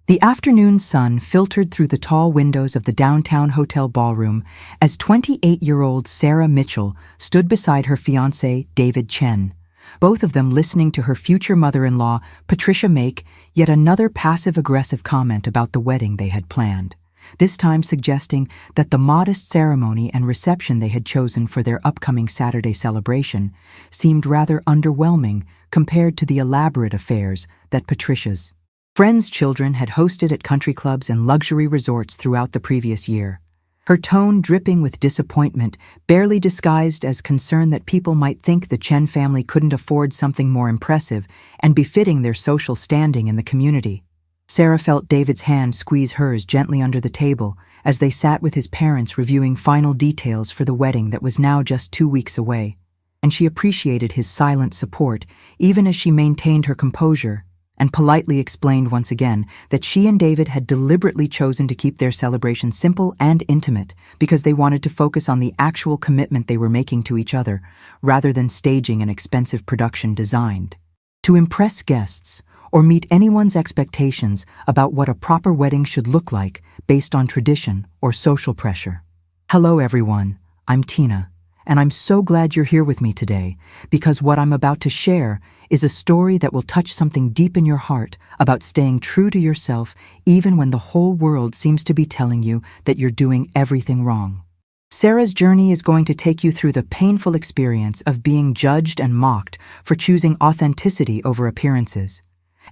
The afternoon sun filtered through the tall windows of the downtown hotel ballroom as 28-year-old Sarah Mitchell stood beside her fiancé, David Chen, both of them listening to her future mother-in-law, Patricia, make yet another passive-aggressive comment about the wedding they had planned, this time suggesting that the modest ceremony and reception they had chosen for their upcoming Saturday celebration seemed rather underwhelming compared to the elaborate affairs that Patricia's friends' children had hosted at country clubs and luxury resorts throughout the previous year. Her tone dripping with disappointment, barely disguised as concern that people might think the Chen family couldn't afford something more impressive and befitting their social standing in the community. Sarah felt David's hand squeeze hers gently under the table as they sat with his parents reviewing final details for the wedding that was now just 2 weeks away, and she appreciated his silent support even as she maintained her composure and politely explained once again that she and David had deliberately chosen to keep their celebration simple and intimate because they wanted to focus on the actual commitment they were making to each other rather than staging an expensive production designed to impress guests or meet anyone's expectations about what a proper wedding should look like based on tradition or social pressure. Hello everyone, I'm Tina, and I'm so glad you're here with me today because what I'm about to share is a story that will touch something deep in your heart about staying true to yourself even when the whole world seems to be telling you that you're doing everything wrong. Sarah's journey is going to take you through the painful experience of being judged and mocked for choosing authenticity over appearances.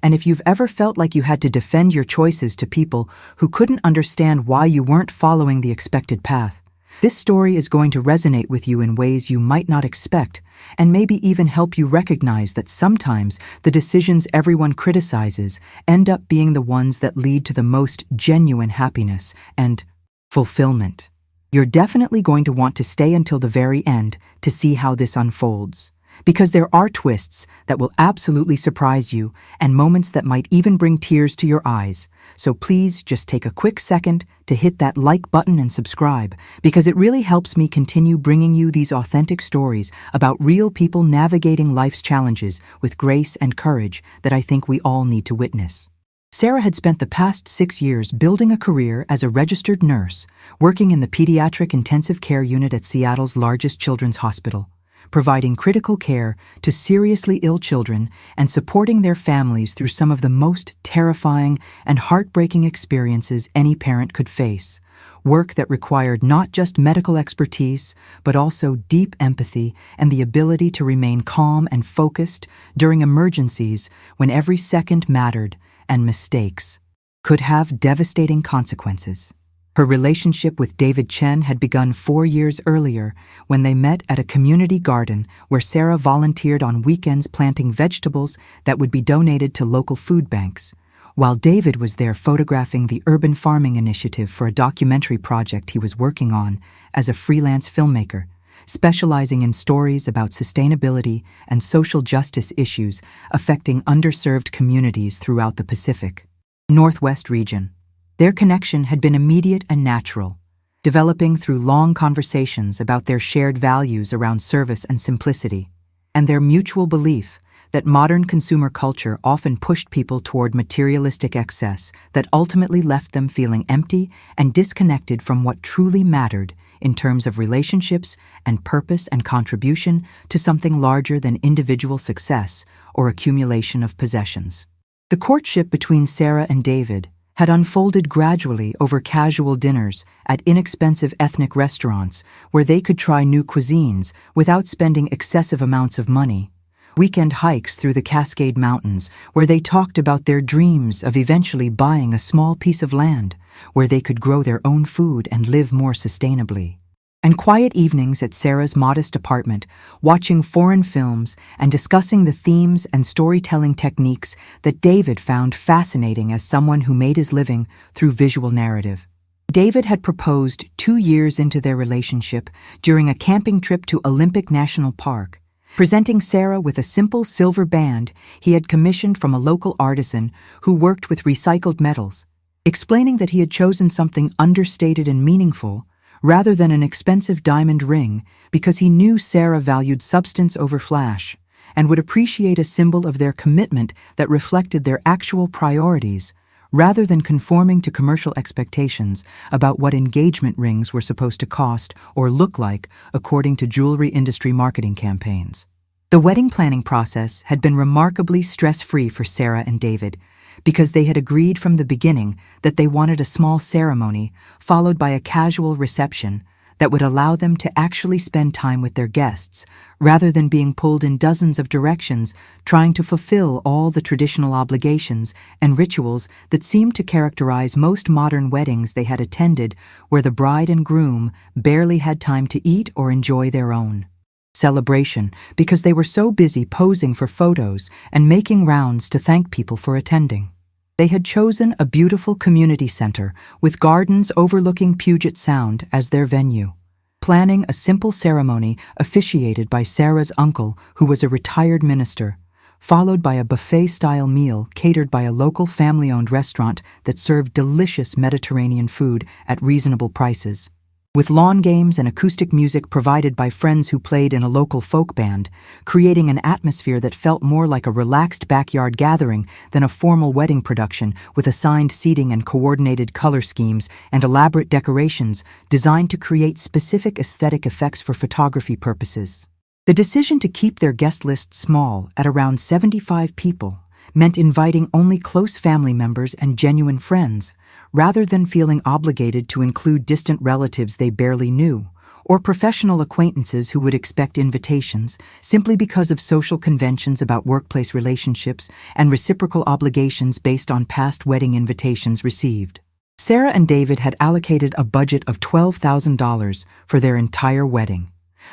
And if you've ever felt like you had to defend your choices to people who couldn't understand why you weren't following the expected path, this story is going to resonate with you in ways you might not expect, and maybe even help you recognize that sometimes the decisions everyone criticizes end up being the ones that lead to the most genuine happiness and fulfillment. You're definitely going to want to stay until the very end to see how this unfolds, because there are twists that will absolutely surprise you and moments that might even bring tears to your eyes. So please just take a quick second to hit that like button and subscribe, because it really helps me continue bringing you these authentic stories about real people navigating life's challenges with grace and courage that I think we all need to witness. Sarah had spent the past 6 years building a career as a registered nurse, working in the pediatric intensive care unit at Seattle's largest children's hospital, providing critical care to seriously ill children and supporting their families through some of the most terrifying and heartbreaking experiences any parent could face. Work that required not just medical expertise, but also deep empathy and the ability to remain calm and focused during emergencies when every second mattered and mistakes could have devastating consequences. Her relationship with David Chen had begun 4 years earlier when they met at a community garden where Sarah volunteered on weekends planting vegetables that would be donated to local food banks, while David was there photographing the urban farming initiative for a documentary project he was working on as a freelance filmmaker, specializing in stories about sustainability and social justice issues affecting underserved communities throughout the Pacific Northwest region. Their connection had been immediate and natural, developing through long conversations about their shared values around service and simplicity, and their mutual belief that modern consumer culture often pushed people toward materialistic excess that ultimately left them feeling empty and disconnected from what truly mattered in terms of relationships and purpose and contribution to something larger than individual success or accumulation of possessions. The courtship between Sarah and David had unfolded gradually over casual dinners at inexpensive ethnic restaurants where they could try new cuisines without spending excessive amounts of money, weekend hikes through the Cascade Mountains where they talked about their dreams of eventually buying a small piece of land where they could grow their own food and live more sustainably, and quiet evenings at Sarah's modest apartment, watching foreign films and discussing the themes and storytelling techniques that David found fascinating as someone who made his living through visual narrative. David had proposed 2 years into their relationship during a camping trip to Olympic National Park, presenting Sarah with a simple silver band he had commissioned from a local artisan who worked with recycled metals, explaining that he had chosen something understated and meaningful rather than an expensive diamond ring because he knew Sarah valued substance over flash and would appreciate a symbol of their commitment that reflected their actual priorities rather than conforming to commercial expectations about what engagement rings were supposed to cost or look like according to jewelry industry marketing campaigns. The wedding planning process had been remarkably stress-free for Sarah and David because they had agreed from the beginning that they wanted a small ceremony followed by a casual reception that would allow them to actually spend time with their guests, rather than being pulled in dozens of directions trying to fulfill all the traditional obligations and rituals that seemed to characterize most modern weddings they had attended, where the bride and groom barely had time to eat or enjoy their own celebration because they were so busy posing for photos and making rounds to thank people for attending. They had chosen a beautiful community center with gardens overlooking Puget Sound as their venue, planning a simple ceremony officiated by Sarah's uncle, who was a retired minister, followed by a buffet-style meal catered by a local family-owned restaurant that served delicious Mediterranean food at reasonable prices. With lawn games and acoustic music provided by friends who played in a local folk band, creating an atmosphere that felt more like a relaxed backyard gathering than a formal wedding production, with assigned seating and coordinated color schemes and elaborate decorations designed to create specific aesthetic effects for photography purposes. The decision to keep their guest list small at around 75 people meant inviting only close family members and genuine friends, rather than feeling obligated to include distant relatives they barely knew, or professional acquaintances who would expect invitations simply because of social conventions about workplace relationships and reciprocal obligations based on past wedding invitations received. Sarah and David had allocated a budget of $12,000 for their entire wedding,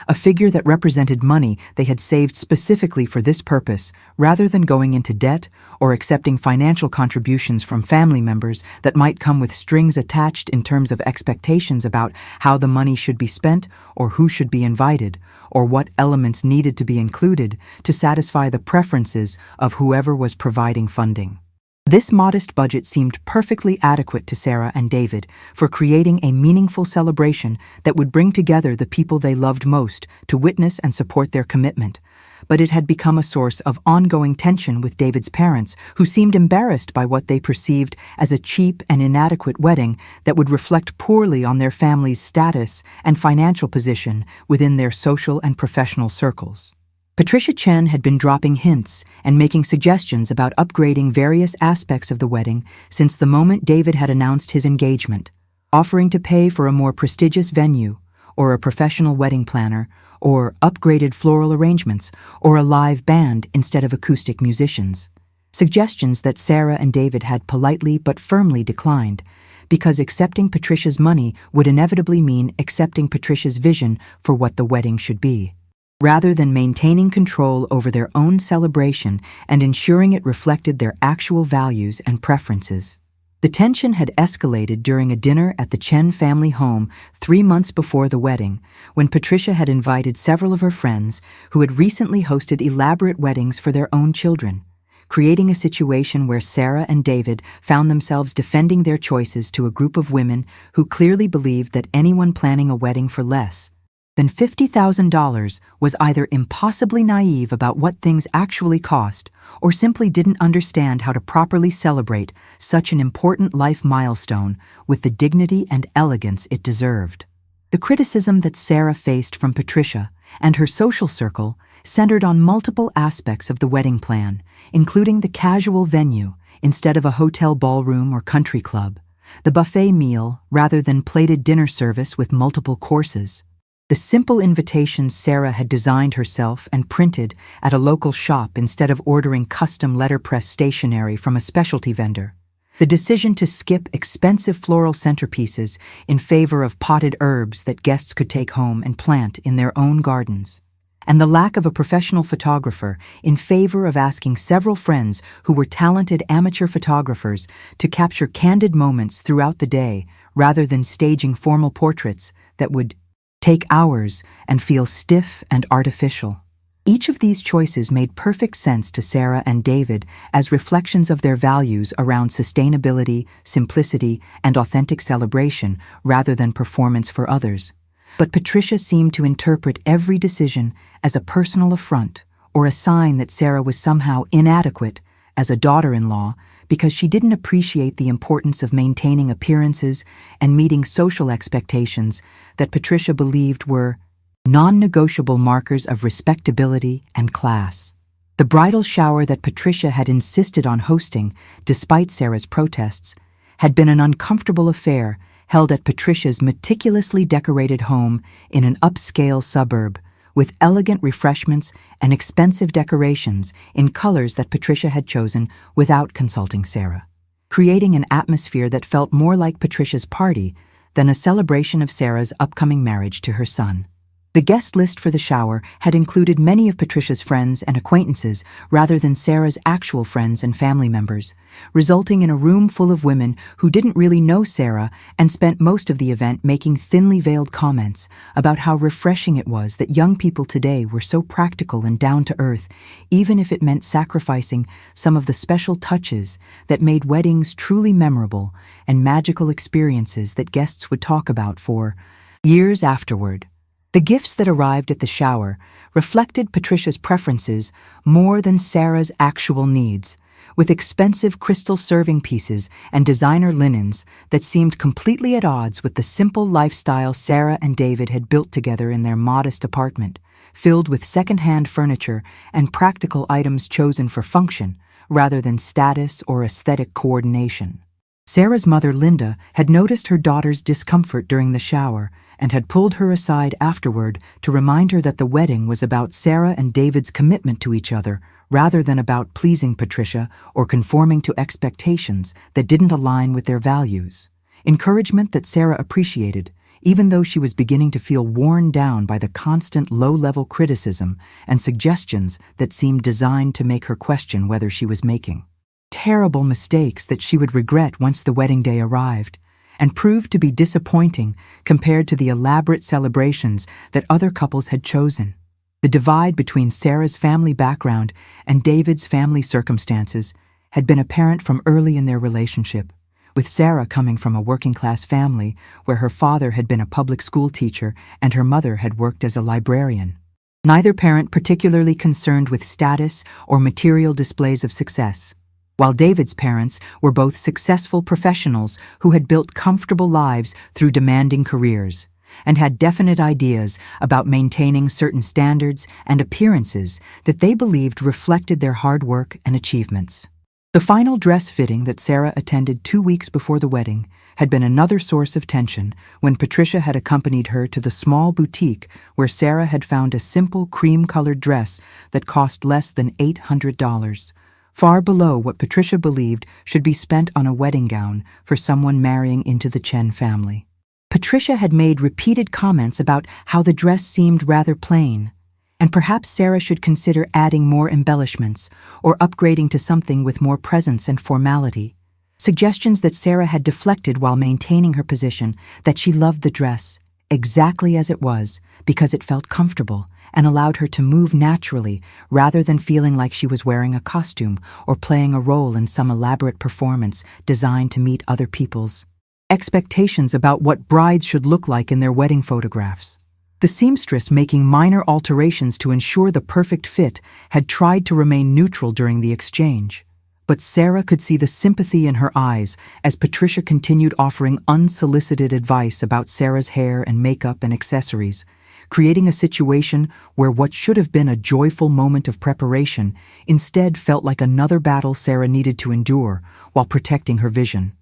a figure that represented money they had saved specifically for this purpose, rather than going into debt or accepting financial contributions from family members that might come with strings attached in terms of expectations about how the money should be spent or who should be invited, or what elements needed to be included to satisfy the preferences of whoever was providing funding. This modest budget seemed perfectly adequate to Sarah and David for creating a meaningful celebration that would bring together the people they loved most to witness and support their commitment. But it had become a source of ongoing tension with David's parents, who seemed embarrassed by what they perceived as a cheap and inadequate wedding that would reflect poorly on their family's status and financial position within their social and professional circles. Patricia Chen had been dropping hints and making suggestions about upgrading various aspects of the wedding since the moment David had announced his engagement, offering to pay for a more prestigious venue, or a professional wedding planner, or upgraded floral arrangements, or a live band instead of acoustic musicians. Suggestions that Sarah and David had politely but firmly declined, because accepting Patricia's money would inevitably mean accepting Patricia's vision for what the wedding should be, rather than maintaining control over their own celebration and ensuring it reflected their actual values and preferences. The tension had escalated during a dinner at the Chen family home 3 months before the wedding, when Patricia had invited several of her friends who had recently hosted elaborate weddings for their own children, creating a situation where Sarah and David found themselves defending their choices to a group of women who clearly believed that anyone planning a wedding for less than $50,000 was either impossibly naive about what things actually cost or simply didn't understand how to properly celebrate such an important life milestone with the dignity and elegance it deserved. The criticism that Sarah faced from Patricia and her social circle centered on multiple aspects of the wedding plan, including the casual venue instead of a hotel ballroom or country club, the buffet meal rather than plated dinner service with multiple courses, the simple invitations Sarah had designed herself and printed at a local shop instead of ordering custom letterpress stationery from a specialty vendor, the decision to skip expensive floral centerpieces in favor of potted herbs that guests could take home and plant in their own gardens, and the lack of a professional photographer in favor of asking several friends who were talented amateur photographers to capture candid moments throughout the day rather than staging formal portraits that would take hours and feel stiff and artificial. Each of these choices made perfect sense to Sarah and David as reflections of their values around sustainability, simplicity, and authentic celebration rather than performance for others. But Patricia seemed to interpret every decision as a personal affront or a sign that Sarah was somehow inadequate as a daughter-in-law because she didn't appreciate the importance of maintaining appearances and meeting social expectations that Patricia believed were non-negotiable markers of respectability and class. The bridal shower that Patricia had insisted on hosting, despite Sarah's protests, had been an uncomfortable affair held at Patricia's meticulously decorated home in an upscale suburb, with elegant refreshments and expensive decorations in colors that Patricia had chosen without consulting Sarah, creating an atmosphere that felt more like Patricia's party than a celebration of Sarah's upcoming marriage to her son. The guest list for the shower had included many of Patricia's friends and acquaintances rather than Sarah's actual friends and family members, resulting in a room full of women who didn't really know Sarah and spent most of the event making thinly veiled comments about how refreshing it was that young people today were so practical and down to earth, even if it meant sacrificing some of the special touches that made weddings truly memorable and magical experiences that guests would talk about for years afterward. The gifts that arrived at the shower reflected Patricia's preferences more than Sarah's actual needs, with expensive crystal serving pieces and designer linens that seemed completely at odds with the simple lifestyle Sarah and David had built together in their modest apartment, filled with second-hand furniture and practical items chosen for function rather than status or aesthetic coordination. Sarah's mother, Linda, had noticed her daughter's discomfort during the shower and had pulled her aside afterward to remind her that the wedding was about Sarah and David's commitment to each other rather than about pleasing Patricia or conforming to expectations that didn't align with their values. Encouragement that Sarah appreciated, even though she was beginning to feel worn down by the constant low-level criticism and suggestions that seemed designed to make her question whether she was making terrible mistakes that she would regret once the wedding day arrived, and proved to be disappointing compared to the elaborate celebrations that other couples had chosen. The divide between Sarah's family background and David's family circumstances had been apparent from early in their relationship, with Sarah coming from a working-class family where her father had been a public school teacher and her mother had worked as a librarian. Neither parent particularly concerned with status or material displays of success, while David's parents were both successful professionals who had built comfortable lives through demanding careers and had definite ideas about maintaining certain standards and appearances that they believed reflected their hard work and achievements. The final dress fitting that Sarah attended 2 weeks before the wedding had been another source of tension when Patricia had accompanied her to the small boutique where Sarah had found a simple cream-colored dress that cost less than $800. Far below what Patricia believed should be spent on a wedding gown for someone marrying into the Chen family. Patricia had made repeated comments about how the dress seemed rather plain, and perhaps Sarah should consider adding more embellishments or upgrading to something with more presence and formality. Suggestions that Sarah had deflected while maintaining her position that she loved the dress exactly as it was because it felt comfortable and allowed her to move naturally rather than feeling like she was wearing a costume or playing a role in some elaborate performance designed to meet other people's expectations about what brides should look like in their wedding photographs. The seamstress, making minor alterations to ensure the perfect fit, had tried to remain neutral during the exchange. But Sarah could see the sympathy in her eyes as Patricia continued offering unsolicited advice about Sarah's hair and makeup and accessories, creating a situation where what should have been a joyful moment of preparation instead felt like another battle Sarah needed to endure while protecting her vision.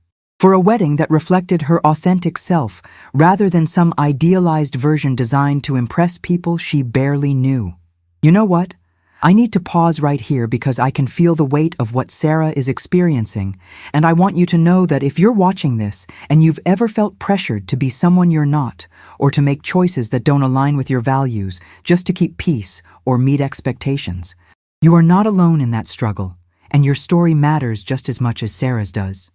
For a wedding that reflected her authentic self rather than some idealized version designed to impress people she barely knew. You know what? I need to pause right here because I can feel the weight of what Sarah is experiencing, and I want you to know that if you're watching this and you've ever felt pressured to be someone you're not, or to make choices that don't align with your values just to keep peace or meet expectations, you are not alone in that struggle, and your story matters just as much as Sarah's does.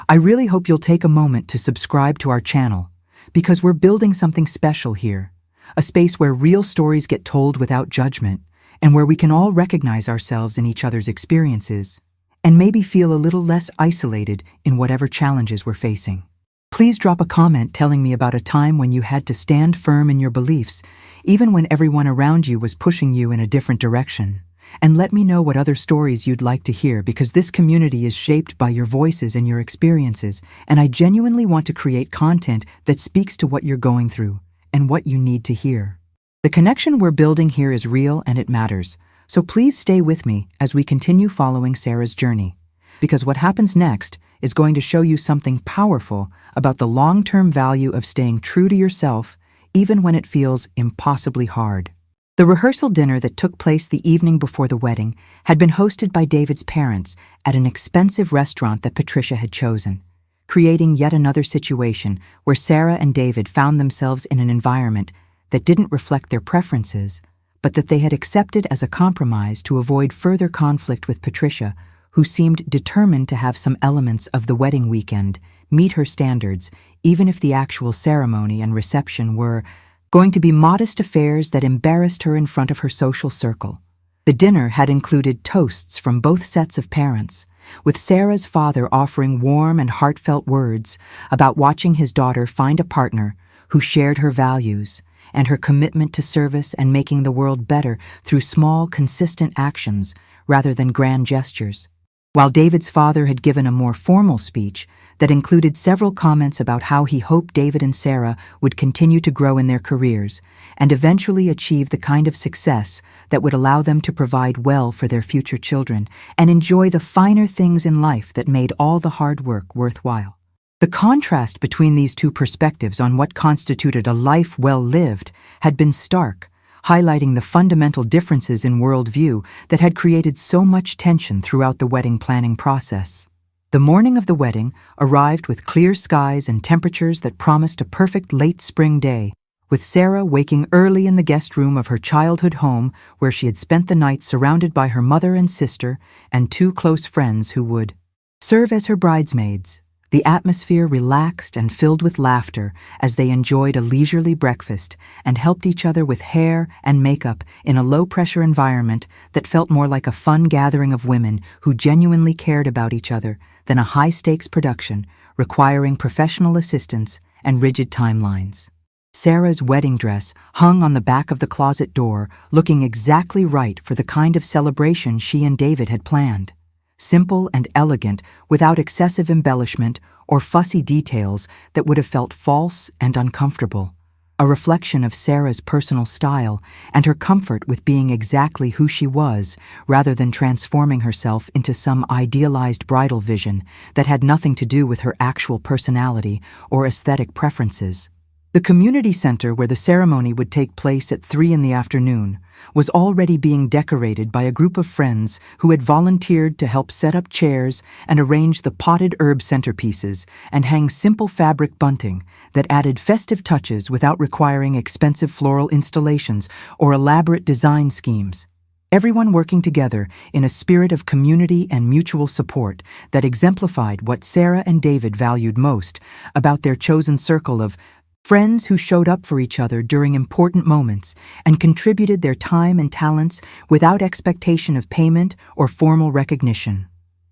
I really hope you'll take a moment to subscribe to our channel, because we're building something special here, a space where real stories get told without judgment, and where we can all recognize ourselves in each other's experiences, and maybe feel a little less isolated in whatever challenges we're facing. Please drop a comment telling me about a time when you had to stand firm in your beliefs, even when everyone around you was pushing you in a different direction. And let me know what other stories you'd like to hear, because this community is shaped by your voices and your experiences, and I genuinely want to create content that speaks to what you're going through and what you need to hear. The connection we're building here is real and it matters, so please stay with me as we continue following Sarah's journey, because what happens next is going to show you something powerful about the long-term value of staying true to yourself, even when it feels impossibly hard. The rehearsal dinner that took place the evening before the wedding had been hosted by David's parents at an expensive restaurant that Patricia had chosen, creating yet another situation where Sarah and David found themselves in an environment that didn't reflect their preferences, but that they had accepted as a compromise to avoid further conflict with Patricia, who seemed determined to have some elements of the wedding weekend meet her standards, even if the actual ceremony and reception were going to be modest affairs that embarrassed her in front of her social circle. The dinner had included toasts from both sets of parents, with Sarah's father offering warm and heartfelt words about watching his daughter find a partner who shared her values and her commitment to service and making the world better through small, consistent actions rather than grand gestures. While David's father had given a more formal speech that included several comments about how he hoped David and Sarah would continue to grow in their careers and eventually achieve the kind of success that would allow them to provide well for their future children and enjoy the finer things in life that made all the hard work worthwhile. The contrast between these two perspectives on what constituted a life well lived had been stark, highlighting the fundamental differences in worldview that had created so much tension throughout the wedding planning process. The morning of the wedding arrived with clear skies and temperatures that promised a perfect late spring day, with Sarah waking early in the guest room of her childhood home where she had spent the night surrounded by her mother and sister and two close friends who would serve as her bridesmaids. The atmosphere relaxed and filled with laughter as they enjoyed a leisurely breakfast and helped each other with hair and makeup in a low-pressure environment that felt more like a fun gathering of women who genuinely cared about each other than a high-stakes production requiring professional assistance and rigid timelines. Sarah's wedding dress hung on the back of the closet door, looking exactly right for the kind of celebration she and David had planned. Simple and elegant, without excessive embellishment or fussy details that would have felt false and uncomfortable. A reflection of Sarah's personal style and her comfort with being exactly who she was, rather than transforming herself into some idealized bridal vision that had nothing to do with her actual personality or aesthetic preferences. The community center where the ceremony would take place at 3 p.m. was already being decorated by a group of friends who had volunteered to help set up chairs and arrange the potted herb centerpieces and hang simple fabric bunting that added festive touches without requiring expensive floral installations or elaborate design schemes. Everyone working together in a spirit of community and mutual support that exemplified what Sarah and David valued most about their chosen circle of friends who showed up for each other during important moments and contributed their time and talents without expectation of payment or formal recognition.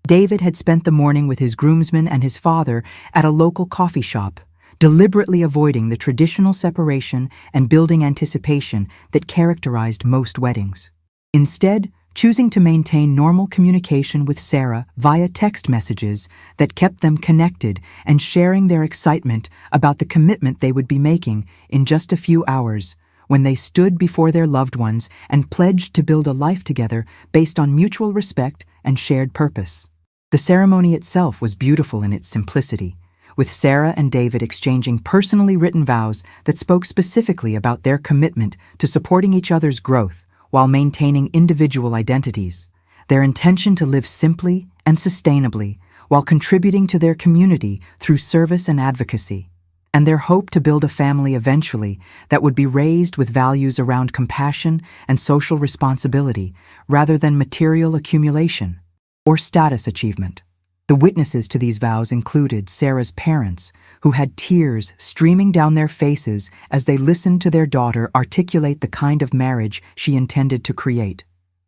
David had spent the morning with his groomsmen and his father at a local coffee shop, deliberately avoiding the traditional separation and building anticipation that characterized most weddings. Instead, choosing to maintain normal communication with Sarah via text messages that kept them connected and sharing their excitement about the commitment they would be making in just a few hours when they stood before their loved ones and pledged to build a life together based on mutual respect and shared purpose. The ceremony itself was beautiful in its simplicity, with Sarah and David exchanging personally written vows that spoke specifically about their commitment to supporting each other's growth while maintaining individual identities, their intention to live simply and sustainably while contributing to their community through service and advocacy, and their hope to build a family eventually that would be raised with values around compassion and social responsibility rather than material accumulation or status achievement. The witnesses to these vows included Sarah's parents, who had tears streaming down their faces as they listened to their daughter articulate the kind of marriage she intended to create.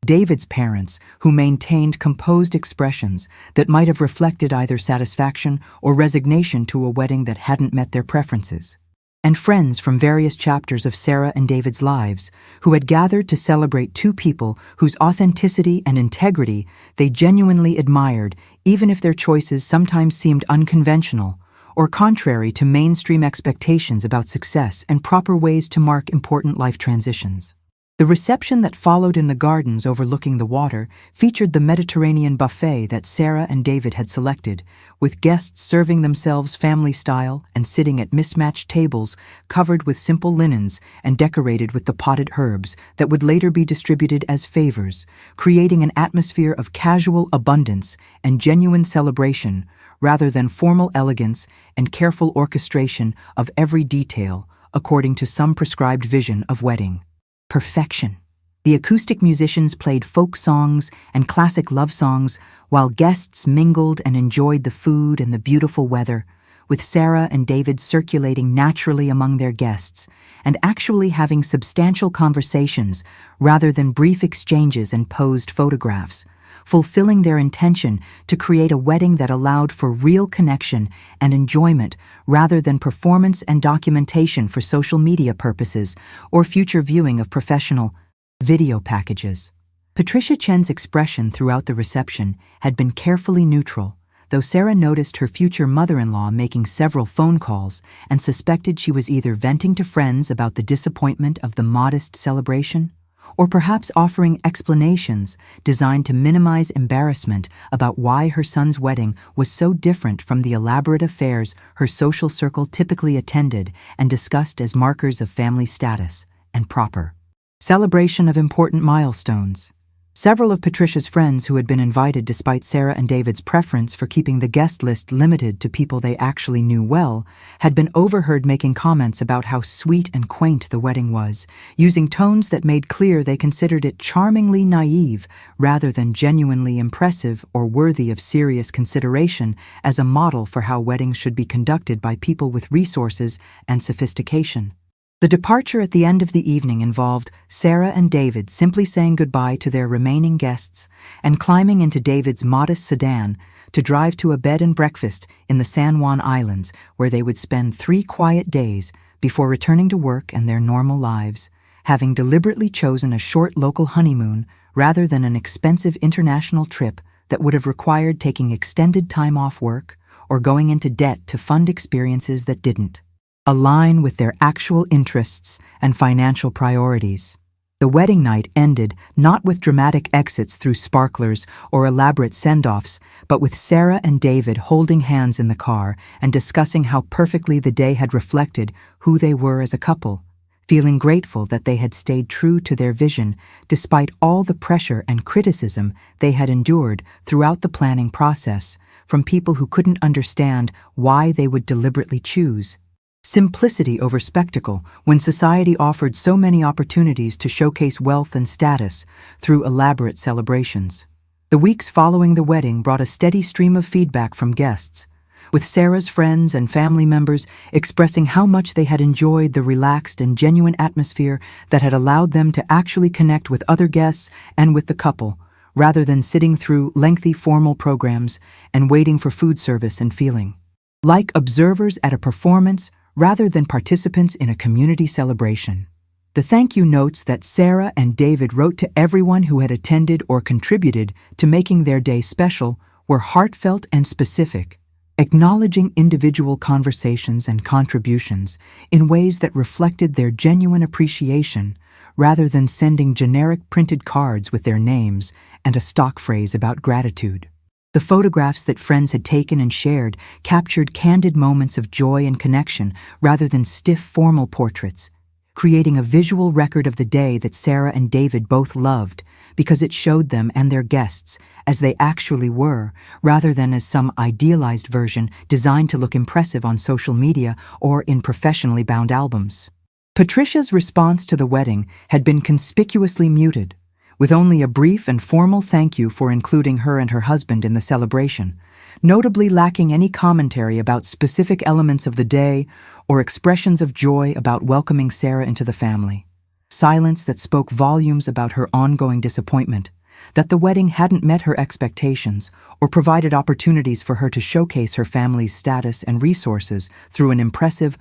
David's parents, who maintained composed expressions that might have reflected either satisfaction or resignation to a wedding that hadn't met their preferences. and friends from various chapters of Sarah and David's lives, who had gathered to celebrate two people whose authenticity and integrity they genuinely admired, even if their choices sometimes seemed unconventional or contrary to mainstream expectations about success and proper ways to mark important life transitions. The reception that followed in the gardens overlooking the water featured the Mediterranean buffet that Sarah and David had selected, with guests serving themselves family-style and sitting at mismatched tables covered with simple linens and decorated with the potted herbs that would later be distributed as favors, creating an atmosphere of casual abundance and genuine celebration rather than formal elegance and careful orchestration of every detail according to some prescribed vision of wedding. Perfection. The acoustic musicians played folk songs and classic love songs while guests mingled and enjoyed the food and the beautiful weather, with Sarah and David circulating naturally among their guests and actually having substantial conversations rather than brief exchanges and posed photographs, fulfilling their intention to create a wedding that allowed for real connection and enjoyment rather than performance and documentation for social media purposes or future viewing of professional video packages. Patricia Chen's expression throughout the reception had been carefully neutral, though Sarah noticed her future mother-in-law making several phone calls and suspected she was either venting to friends about the disappointment of the modest celebration or perhaps offering explanations designed to minimize embarrassment about why her son's wedding was so different from the elaborate affairs her social circle typically attended and discussed as markers of family status and proper celebration of important milestones. Several of Patricia's friends who had been invited despite Sarah and David's preference for keeping the guest list limited to people they actually knew well had been overheard making comments about how sweet and quaint the wedding was, using tones that made clear they considered it charmingly naive rather than genuinely impressive or worthy of serious consideration as a model for how weddings should be conducted by people with resources and sophistication. The departure at the end of the evening involved Sarah and David simply saying goodbye to their remaining guests and climbing into David's modest sedan to drive to a bed and breakfast in the San Juan Islands, where they would spend 3 quiet days before returning to work and their normal lives, having deliberately chosen a short local honeymoon rather than an expensive international trip that would have required taking extended time off work or going into debt to fund experiences that didn't align with their actual interests and financial priorities. The wedding night ended not with dramatic exits through sparklers or elaborate send-offs, but with Sarah and David holding hands in the car and discussing how perfectly the day had reflected who they were as a couple, feeling grateful that they had stayed true to their vision despite all the pressure and criticism they had endured throughout the planning process from people who couldn't understand why they would deliberately choose simplicity over spectacle when society offered so many opportunities to showcase wealth and status through elaborate celebrations. The weeks following the wedding brought a steady stream of feedback from guests, with Sarah's friends and family members expressing how much they had enjoyed the relaxed and genuine atmosphere that had allowed them to actually connect with other guests and with the couple, rather than sitting through lengthy formal programs and waiting for food service and feeling like observers at a performance rather than participants in a community celebration. The thank you notes that Sarah and David wrote to everyone who had attended or contributed to making their day special were heartfelt and specific, acknowledging individual conversations and contributions in ways that reflected their genuine appreciation rather than sending generic printed cards with their names and a stock phrase about gratitude. The photographs that friends had taken and shared captured candid moments of joy and connection rather than stiff formal portraits, creating a visual record of the day that Sarah and David both loved because it showed them and their guests as they actually were, rather than as some idealized version designed to look impressive on social media or in professionally bound albums. Patricia's response to the wedding had been conspicuously muted, with only a brief and formal thank you for including her and her husband in the celebration, notably lacking any commentary about specific elements of the day or expressions of joy about welcoming Sarah into the family. Silence that spoke volumes about her ongoing disappointment, that the wedding hadn't met her expectations or provided opportunities for her to showcase her family's status and resources through an impressive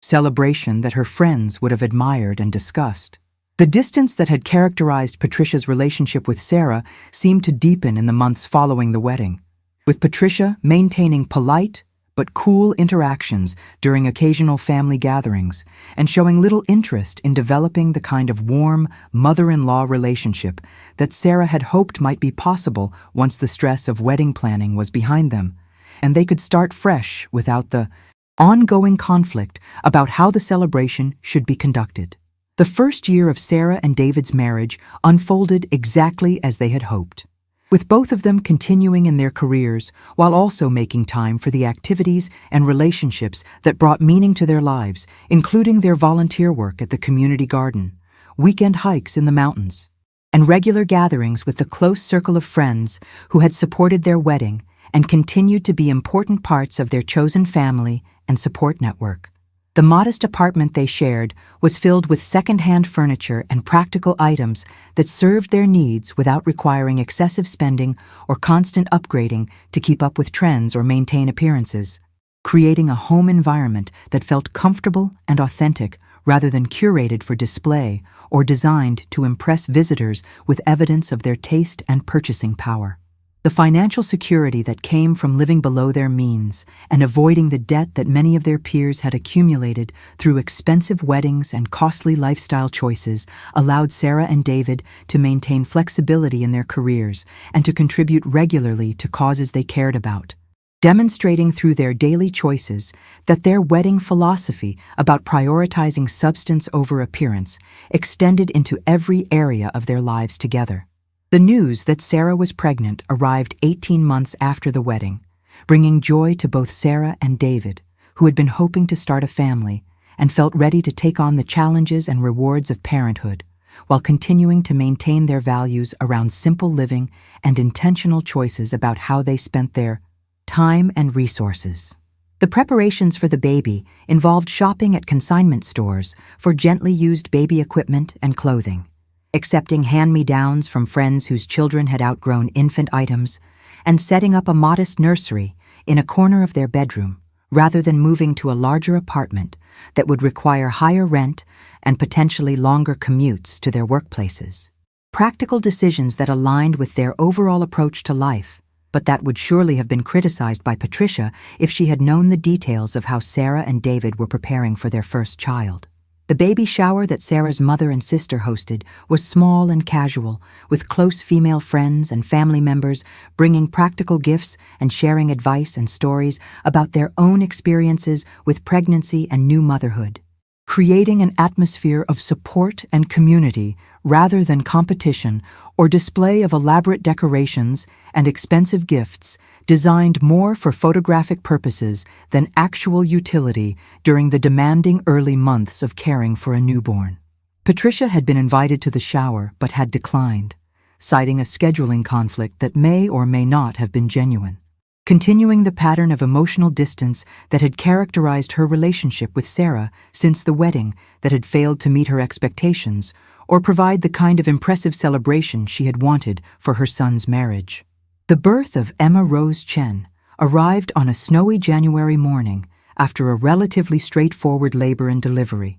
celebration that her friends would have admired and discussed. The distance that had characterized Patricia's relationship with Sarah seemed to deepen in the months following the wedding, with Patricia maintaining polite but cool interactions during occasional family gatherings and showing little interest in developing the kind of warm mother-in-law relationship that Sarah had hoped might be possible once the stress of wedding planning was behind them, and they could start fresh without the ongoing conflict about how the celebration should be conducted. The first year of Sarah and David's marriage unfolded exactly as they had hoped, with both of them continuing in their careers while also making time for the activities and relationships that brought meaning to their lives, including their volunteer work at the community garden, weekend hikes in the mountains, and regular gatherings with the close circle of friends who had supported their wedding and continued to be important parts of their chosen family and support network. The modest apartment they shared was filled with second-hand furniture and practical items that served their needs without requiring excessive spending or constant upgrading to keep up with trends or maintain appearances, creating a home environment that felt comfortable and authentic rather than curated for display or designed to impress visitors with evidence of their taste and purchasing power. The financial security that came from living below their means and avoiding the debt that many of their peers had accumulated through expensive weddings and costly lifestyle choices allowed Sarah and David to maintain flexibility in their careers and to contribute regularly to causes they cared about, demonstrating through their daily choices that their wedding philosophy about prioritizing substance over appearance extended into every area of their lives together. The news that Sarah was pregnant arrived 18 months after the wedding, bringing joy to both Sarah and David, who had been hoping to start a family and felt ready to take on the challenges and rewards of parenthood, while continuing to maintain their values around simple living and intentional choices about how they spent their time and resources. The preparations for the baby involved shopping at consignment stores for gently used baby equipment and clothing, accepting hand-me-downs from friends whose children had outgrown infant items, and setting up a modest nursery in a corner of their bedroom, rather than moving to a larger apartment that would require higher rent and potentially longer commutes to their workplaces. Practical decisions that aligned with their overall approach to life, but that would surely have been criticized by Patricia if she had known the details of how Sarah and David were preparing for their first child. The baby shower that Sarah's mother and sister hosted was small and casual, with close female friends and family members bringing practical gifts and sharing advice and stories about their own experiences with pregnancy and new motherhood, creating an atmosphere of support and community rather than competition or display of elaborate decorations and expensive gifts designed more for photographic purposes than actual utility during the demanding early months of caring for a newborn. Patricia had been invited to the shower but had declined, citing a scheduling conflict that may or may not have been genuine, continuing the pattern of emotional distance that had characterized her relationship with Sarah since the wedding that had failed to meet her expectations or provide the kind of impressive celebration she had wanted for her son's marriage. The birth of Emma Rose Chen arrived on a snowy January morning after a relatively straightforward labor and delivery,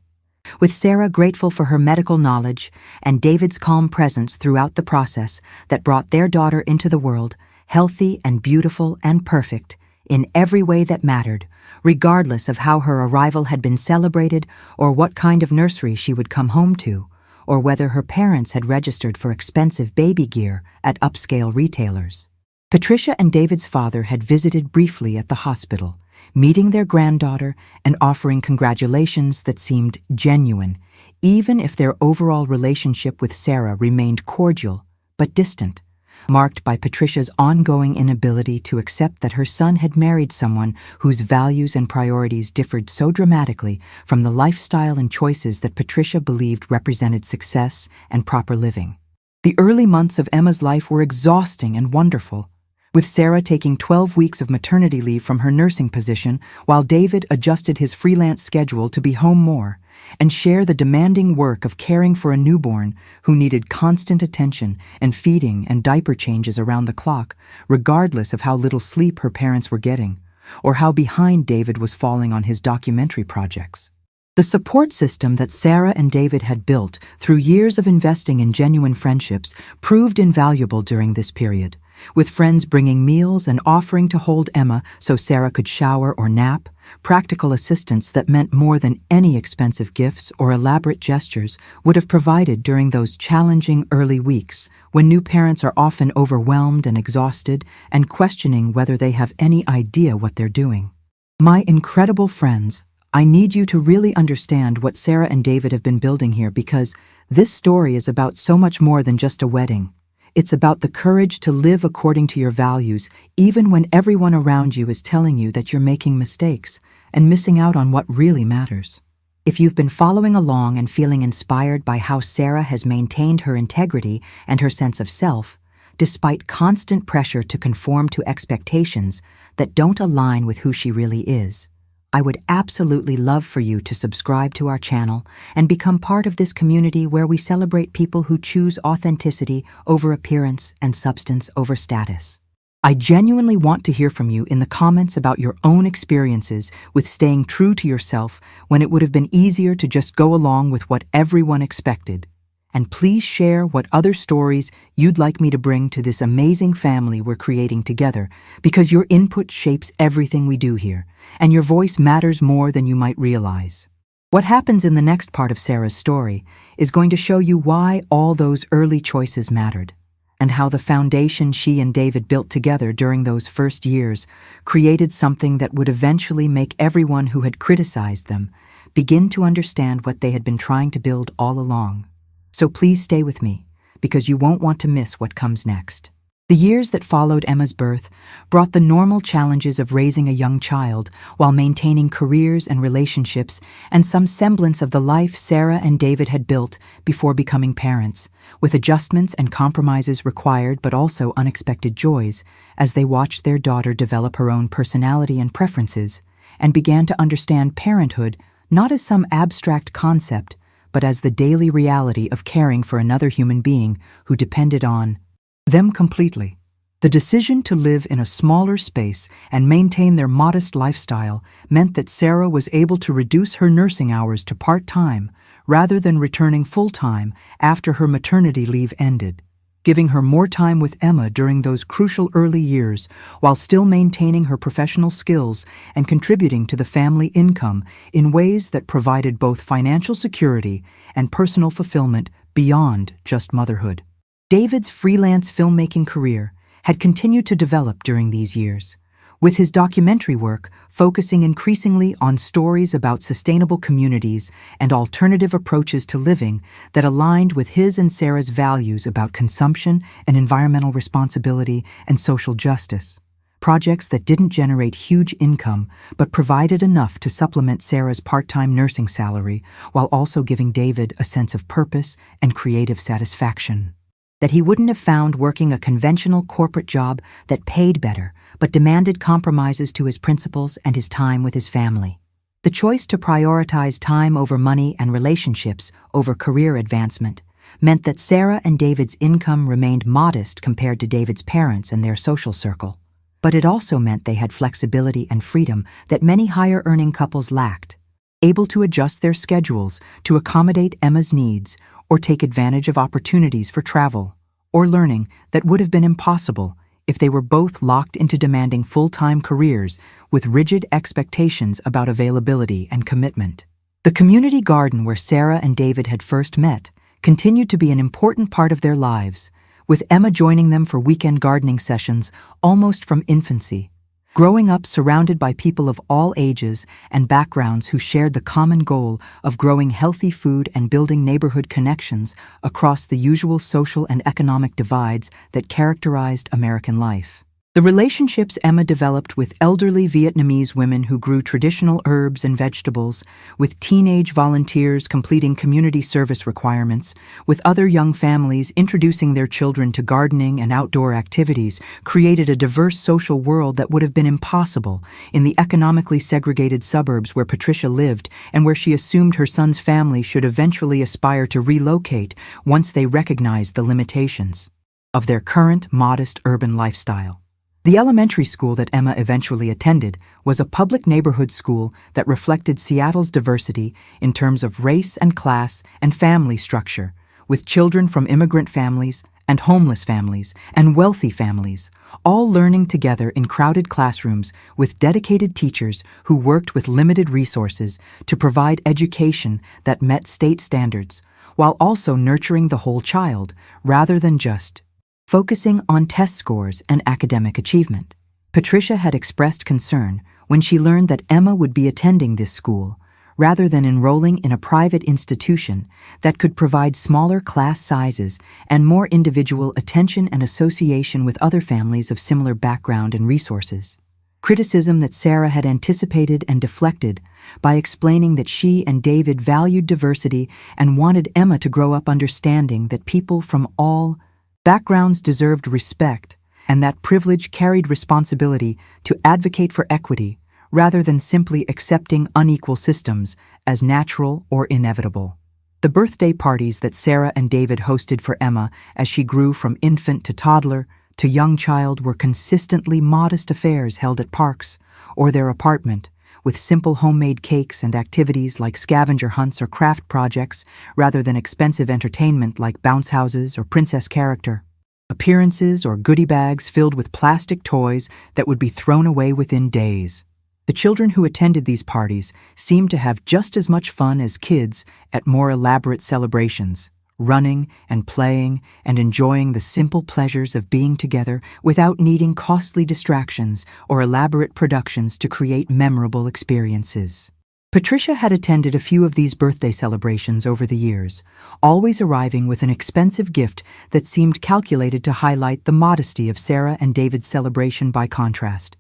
with Sarah grateful for her medical knowledge and David's calm presence throughout the process that brought their daughter into the world, healthy and beautiful and perfect in every way that mattered, regardless of how her arrival had been celebrated or what kind of nursery she would come home to, or whether her parents had registered for expensive baby gear at upscale retailers. Patricia and David's father had visited briefly at the hospital, meeting their granddaughter and offering congratulations that seemed genuine, even if their overall relationship with Sarah remained cordial but distant, marked by Patricia's ongoing inability to accept that her son had married someone whose values and priorities differed so dramatically from the lifestyle and choices that Patricia believed represented success and proper living. The early months of Emma's life were exhausting and wonderful, with Sarah taking 12 weeks of maternity leave from her nursing position while David adjusted his freelance schedule to be home more and share the demanding work of caring for a newborn who needed constant attention and feeding and diaper changes around the clock, regardless of how little sleep her parents were getting, or how behind David was falling on his documentary projects. The support system that Sarah and David had built through years of investing in genuine friendships proved invaluable during this period, with friends bringing meals and offering to hold Emma so Sarah could shower or nap, practical assistance that meant more than any expensive gifts or elaborate gestures would have provided during those challenging early weeks when new parents are often overwhelmed and exhausted and questioning whether they have any idea what they're doing. My incredible friends, I need you to really understand what Sarah and David have been building here, because this story is about so much more than just a wedding. It's about the courage to live according to your values, even when everyone around you is telling you that you're making mistakes and missing out on what really matters. If you've been following along and feeling inspired by how Sarah has maintained her integrity and her sense of self, despite constant pressure to conform to expectations that don't align with who she really is, I would absolutely love for you to subscribe to our channel and become part of this community where we celebrate people who choose authenticity over appearance and substance over status. I genuinely want to hear from you in the comments about your own experiences with staying true to yourself when it would have been easier to just go along with what everyone expected. And please share what other stories you'd like me to bring to this amazing family we're creating together, because your input shapes everything we do here, and your voice matters more than you might realize. What happens in the next part of Sarah's story is going to show you why all those early choices mattered, and how the foundation she and David built together during those first years created something that would eventually make everyone who had criticized them begin to understand what they had been trying to build all along. So please stay with me, because you won't want to miss what comes next. The years that followed Emma's birth brought the normal challenges of raising a young child while maintaining careers and relationships and some semblance of the life Sarah and David had built before becoming parents, with adjustments and compromises required but also unexpected joys as they watched their daughter develop her own personality and preferences and began to understand parenthood not as some abstract concept, but as the daily reality of caring for another human being who depended on them completely. The decision to live in a smaller space and maintain their modest lifestyle meant that Sarah was able to reduce her nursing hours to part-time rather than returning full-time after her maternity leave ended, giving her more time with Emma during those crucial early years while still maintaining her professional skills and contributing to the family income in ways that provided both financial security and personal fulfillment beyond just motherhood. David's freelance filmmaking career had continued to develop during these years, with his documentary work focusing increasingly on stories about sustainable communities and alternative approaches to living that aligned with his and Sarah's values about consumption and environmental responsibility and social justice. Projects that didn't generate huge income but provided enough to supplement Sarah's part-time nursing salary while also giving David a sense of purpose and creative satisfaction that he wouldn't have found working a conventional corporate job that paid better but demanded compromises to his principles and his time with his family. The choice to prioritize time over money and relationships over career advancement meant that Sarah and David's income remained modest compared to David's parents and their social circle. But it also meant they had flexibility and freedom that many higher-earning couples lacked, able to adjust their schedules to accommodate Emma's needs or take advantage of opportunities for travel or learning that would have been impossible if they were both locked into demanding full-time careers with rigid expectations about availability and commitment. The community garden where Sarah and David had first met continued to be an important part of their lives, with Emma joining them for weekend gardening sessions almost from infancy. Growing up surrounded by people of all ages and backgrounds who shared the common goal of growing healthy food and building neighborhood connections across the usual social and economic divides that characterized American life. The relationships Emma developed with elderly Vietnamese women who grew traditional herbs and vegetables, with teenage volunteers completing community service requirements, with other young families introducing their children to gardening and outdoor activities, created a diverse social world that would have been impossible in the economically segregated suburbs where Patricia lived and where she assumed her son's family should eventually aspire to relocate once they recognized the limitations of their current modest urban lifestyle. The elementary school that Emma eventually attended was a public neighborhood school that reflected Seattle's diversity in terms of race and class and family structure, with children from immigrant families and homeless families and wealthy families, all learning together in crowded classrooms with dedicated teachers who worked with limited resources to provide education that met state standards, while also nurturing the whole child rather than just focusing on test scores and academic achievement. Patricia had expressed concern when she learned that Emma would be attending this school, rather than enrolling in a private institution that could provide smaller class sizes and more individual attention and association with other families of similar background and resources. Criticism that Sarah had anticipated and deflected by explaining that she and David valued diversity and wanted Emma to grow up understanding that people from all backgrounds deserved respect and that privilege carried responsibility to advocate for equity rather than simply accepting unequal systems as natural or inevitable. The birthday parties that Sarah and David hosted for Emma as she grew from infant to toddler to young child were consistently modest affairs held at parks or their apartment, with simple homemade cakes and activities like scavenger hunts or craft projects rather than expensive entertainment like bounce houses or princess character. Appearances or goodie bags filled with plastic toys that would be thrown away within days. The children who attended these parties seemed to have just as much fun as kids at more elaborate celebrations, running and playing and enjoying the simple pleasures of being together without needing costly distractions or elaborate productions to create memorable experiences. Patricia had attended a few of these birthday celebrations over the years, always arriving with an expensive gift that seemed calculated to highlight the modesty of Sarah and David's celebration by contrast.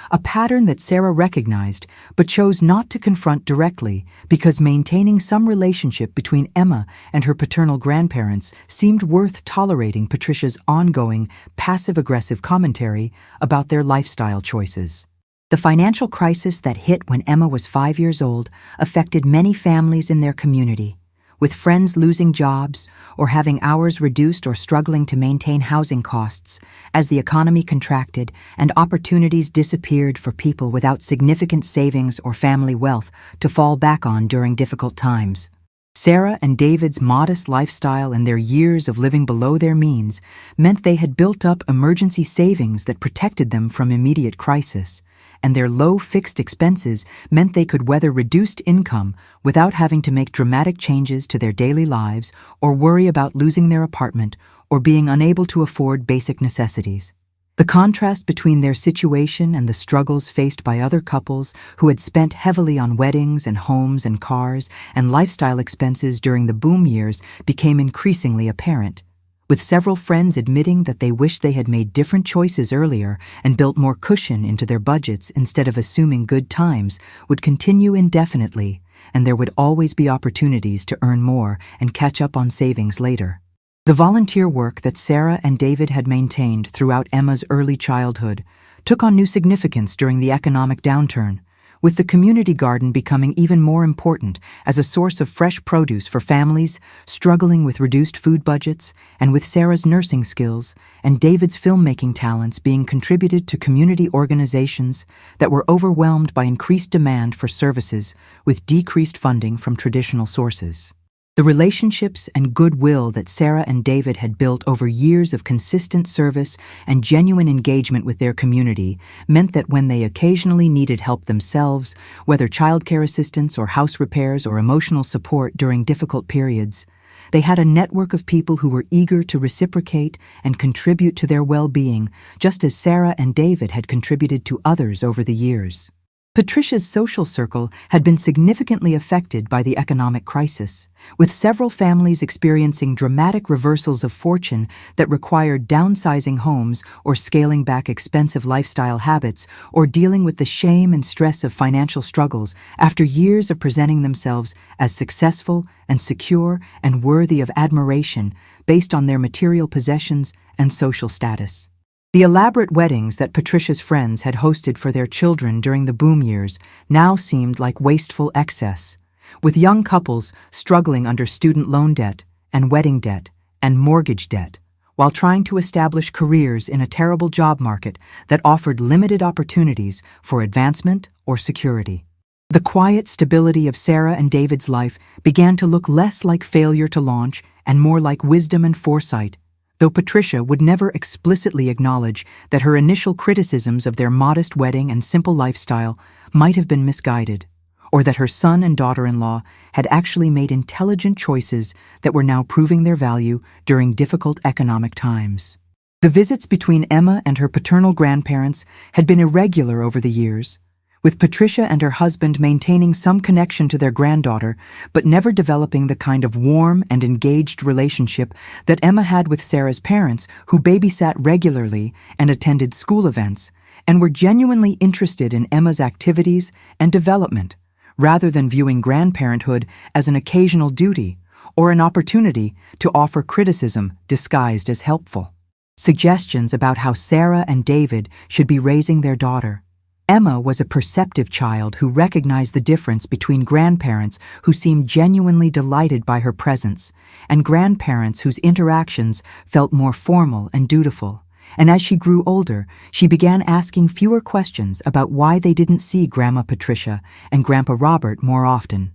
A pattern that Sarah recognized but chose not to confront directly because maintaining some relationship between Emma and her paternal grandparents seemed worth tolerating Patricia's ongoing passive-aggressive commentary about their lifestyle choices. The financial crisis that hit when Emma was 5 years old affected many families in their community, with friends losing jobs or having hours reduced or struggling to maintain housing costs as the economy contracted and opportunities disappeared for people without significant savings or family wealth to fall back on during difficult times. Sarah and David's modest lifestyle and their years of living below their means meant they had built up emergency savings that protected them from immediate crisis, and their low fixed expenses meant they could weather reduced income without having to make dramatic changes to their daily lives or worry about losing their apartment or being unable to afford basic necessities. The contrast between their situation and the struggles faced by other couples who had spent heavily on weddings and homes and cars and lifestyle expenses during the boom years became increasingly apparent, with several friends admitting that they wished they had made different choices earlier and built more cushion into their budgets instead of assuming good times would continue indefinitely, and there would always be opportunities to earn more and catch up on savings later. The volunteer work that Sarah and David had maintained throughout Emma's early childhood took on new significance during the economic downturn, with the community garden becoming even more important as a source of fresh produce for families struggling with reduced food budgets, and with Sarah's nursing skills and David's filmmaking talents being contributed to community organizations that were overwhelmed by increased demand for services with decreased funding from traditional sources. The relationships and goodwill that Sarah and David had built over years of consistent service and genuine engagement with their community meant that when they occasionally needed help themselves, whether childcare assistance or house repairs or emotional support during difficult periods, they had a network of people who were eager to reciprocate and contribute to their well-being, just as Sarah and David had contributed to others over the years. Patricia's social circle had been significantly affected by the economic crisis, with several families experiencing dramatic reversals of fortune that required downsizing homes or scaling back expensive lifestyle habits or dealing with the shame and stress of financial struggles after years of presenting themselves as successful and secure and worthy of admiration based on their material possessions and social status. The elaborate weddings that Patricia's friends had hosted for their children during the boom years now seemed like wasteful excess, with young couples struggling under student loan debt and wedding debt and mortgage debt, while trying to establish careers in a terrible job market that offered limited opportunities for advancement or security. The quiet stability of Sarah and David's life began to look less like failure to launch and more like wisdom and foresight, though Patricia would never explicitly acknowledge that her initial criticisms of their modest wedding and simple lifestyle might have been misguided, or that her son and daughter-in-law had actually made intelligent choices that were now proving their value during difficult economic times. The visits between Emma and her paternal grandparents had been irregular over the years, with Patricia and her husband maintaining some connection to their granddaughter, but never developing the kind of warm and engaged relationship that Emma had with Sarah's parents, who babysat regularly and attended school events, and were genuinely interested in Emma's activities and development, rather than viewing grandparenthood as an occasional duty or an opportunity to offer criticism disguised as helpful. Suggestions about how Sarah and David should be raising their daughter. Emma was a perceptive child who recognized the difference between grandparents who seemed genuinely delighted by her presence and grandparents whose interactions felt more formal and dutiful. And as she grew older, she began asking fewer questions about why they didn't see Grandma Patricia and Grandpa Robert more often.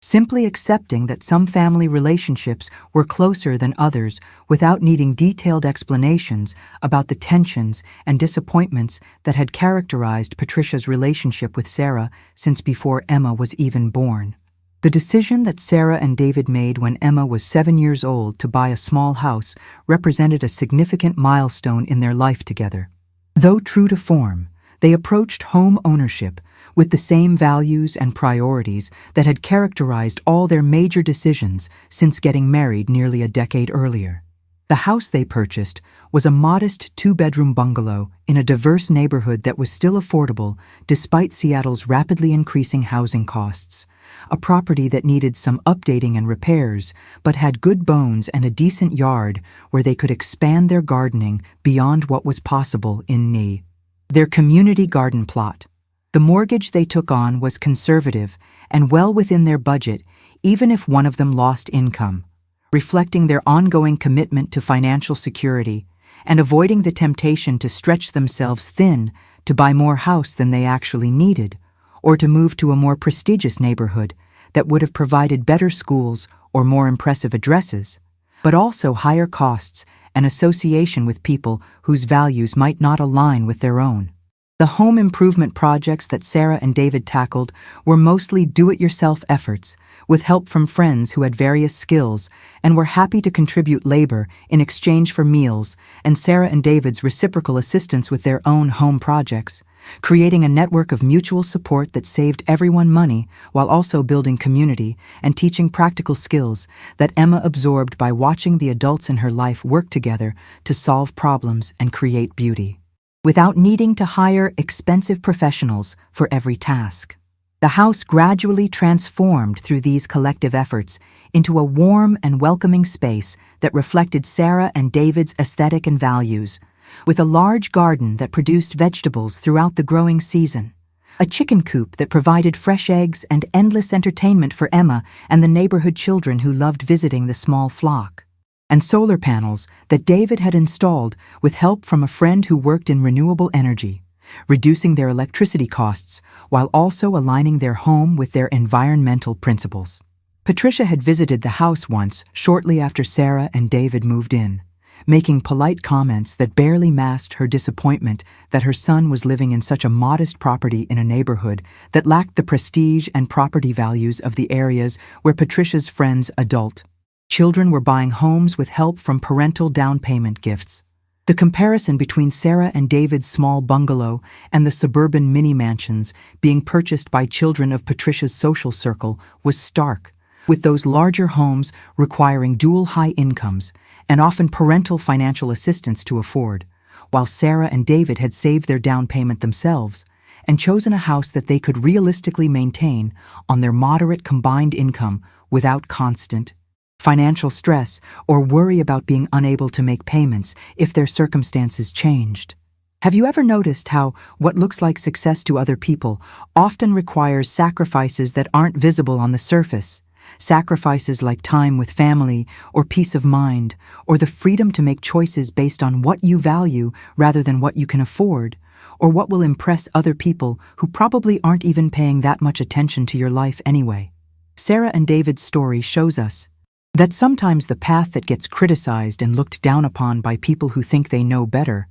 Simply accepting that some family relationships were closer than others without needing detailed explanations about the tensions and disappointments that had characterized Patricia's relationship with Sarah since before Emma was even born. The decision that Sarah and David made when Emma was 7 years old to buy a small house represented a significant milestone in their life together. Though true to form, they approached home ownership with the same values and priorities that had characterized all their major decisions since getting married nearly a decade earlier. The house they purchased was a modest 2-bedroom bungalow in a diverse neighborhood that was still affordable despite Seattle's rapidly increasing housing costs, a property that needed some updating and repairs, but had good bones and a decent yard where they could expand their gardening beyond what was possible in Nee. Their community garden plot. The mortgage they took on was conservative and well within their budget, even if one of them lost income, reflecting their ongoing commitment to financial security and avoiding the temptation to stretch themselves thin to buy more house than they actually needed, or to move to a more prestigious neighborhood that would have provided better schools or more impressive addresses, but also higher costs and association with people whose values might not align with their own. The home improvement projects that Sarah and David tackled were mostly do-it-yourself efforts, with help from friends who had various skills and were happy to contribute labor in exchange for meals and Sarah and David's reciprocal assistance with their own home projects, creating a network of mutual support that saved everyone money while also building community and teaching practical skills that Emma absorbed by watching the adults in her life work together to solve problems and create beauty, without needing to hire expensive professionals for every task. The house gradually transformed through these collective efforts into a warm and welcoming space that reflected Sarah and David's aesthetic and values, with a large garden that produced vegetables throughout the growing season, a chicken coop that provided fresh eggs and endless entertainment for Emma and the neighborhood children who loved visiting the small flock, and solar panels that David had installed with help from a friend who worked in renewable energy, reducing their electricity costs while also aligning their home with their environmental principles. Patricia had visited the house once shortly after Sarah and David moved in, making polite comments that barely masked her disappointment that her son was living in such a modest property in a neighborhood that lacked the prestige and property values of the areas where Patricia's friends adult. Children were buying homes with help from parental down payment gifts. The comparison between Sarah and David's small bungalow and the suburban mini-mansions being purchased by children of Patricia's social circle was stark, with those larger homes requiring dual high incomes and often parental financial assistance to afford, while Sarah and David had saved their down payment themselves and chosen a house that they could realistically maintain on their moderate combined income without constant financial stress or worry about being unable to make payments if their circumstances changed. Have you ever noticed how what looks like success to other people often requires sacrifices that aren't visible on the surface, sacrifices like time with family or peace of mind, or the freedom to make choices based on what you value rather than what you can afford, or what will impress other people who probably aren't even paying that much attention to your life anyway. Sarah and David's story shows us that sometimes the path that gets criticized and looked down upon by people who think they know better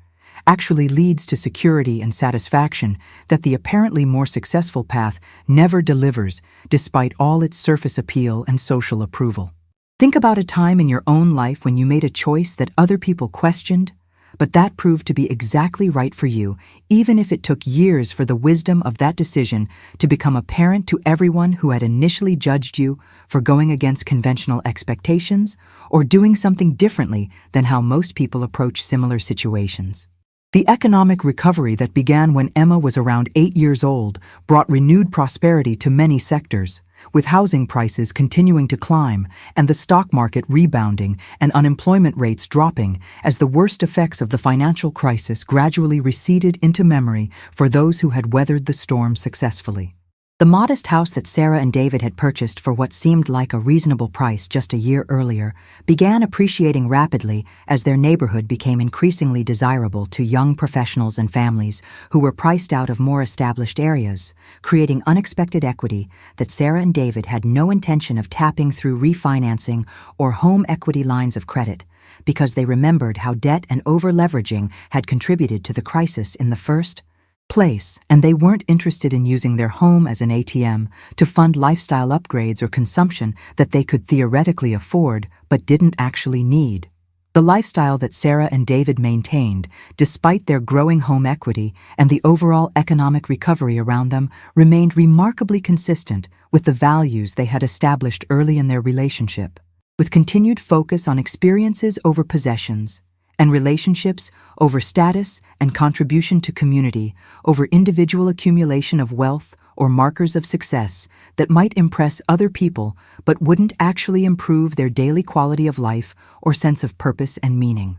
actually leads to security and satisfaction that the apparently more successful path never delivers, despite all its surface appeal and social approval. Think about a time in your own life when you made a choice that other people questioned, but that proved to be exactly right for you, even if it took years for the wisdom of that decision to become apparent to everyone who had initially judged you for going against conventional expectations or doing something differently than how most people approach similar situations. The economic recovery that began when Emma was around 8 years old brought renewed prosperity to many sectors, with housing prices continuing to climb and the stock market rebounding and unemployment rates dropping as the worst effects of the financial crisis gradually receded into memory for those who had weathered the storm successfully. The modest house that Sarah and David had purchased for what seemed like a reasonable price just a year earlier began appreciating rapidly as their neighborhood became increasingly desirable to young professionals and families who were priced out of more established areas, creating unexpected equity that Sarah and David had no intention of tapping through refinancing or home equity lines of credit, because they remembered how debt and over-leveraging had contributed to the crisis in the first place, and they weren't interested in using their home as an ATM to fund lifestyle upgrades or consumption that they could theoretically afford but didn't actually need. The lifestyle that Sarah and David maintained, despite their growing home equity and the overall economic recovery around them, remained remarkably consistent with the values they had established early in their relationship, with continued focus on experiences over possessions, and relationships over status and contribution to community over individual accumulation of wealth or markers of success that might impress other people but wouldn't actually improve their daily quality of life or sense of purpose and meaning.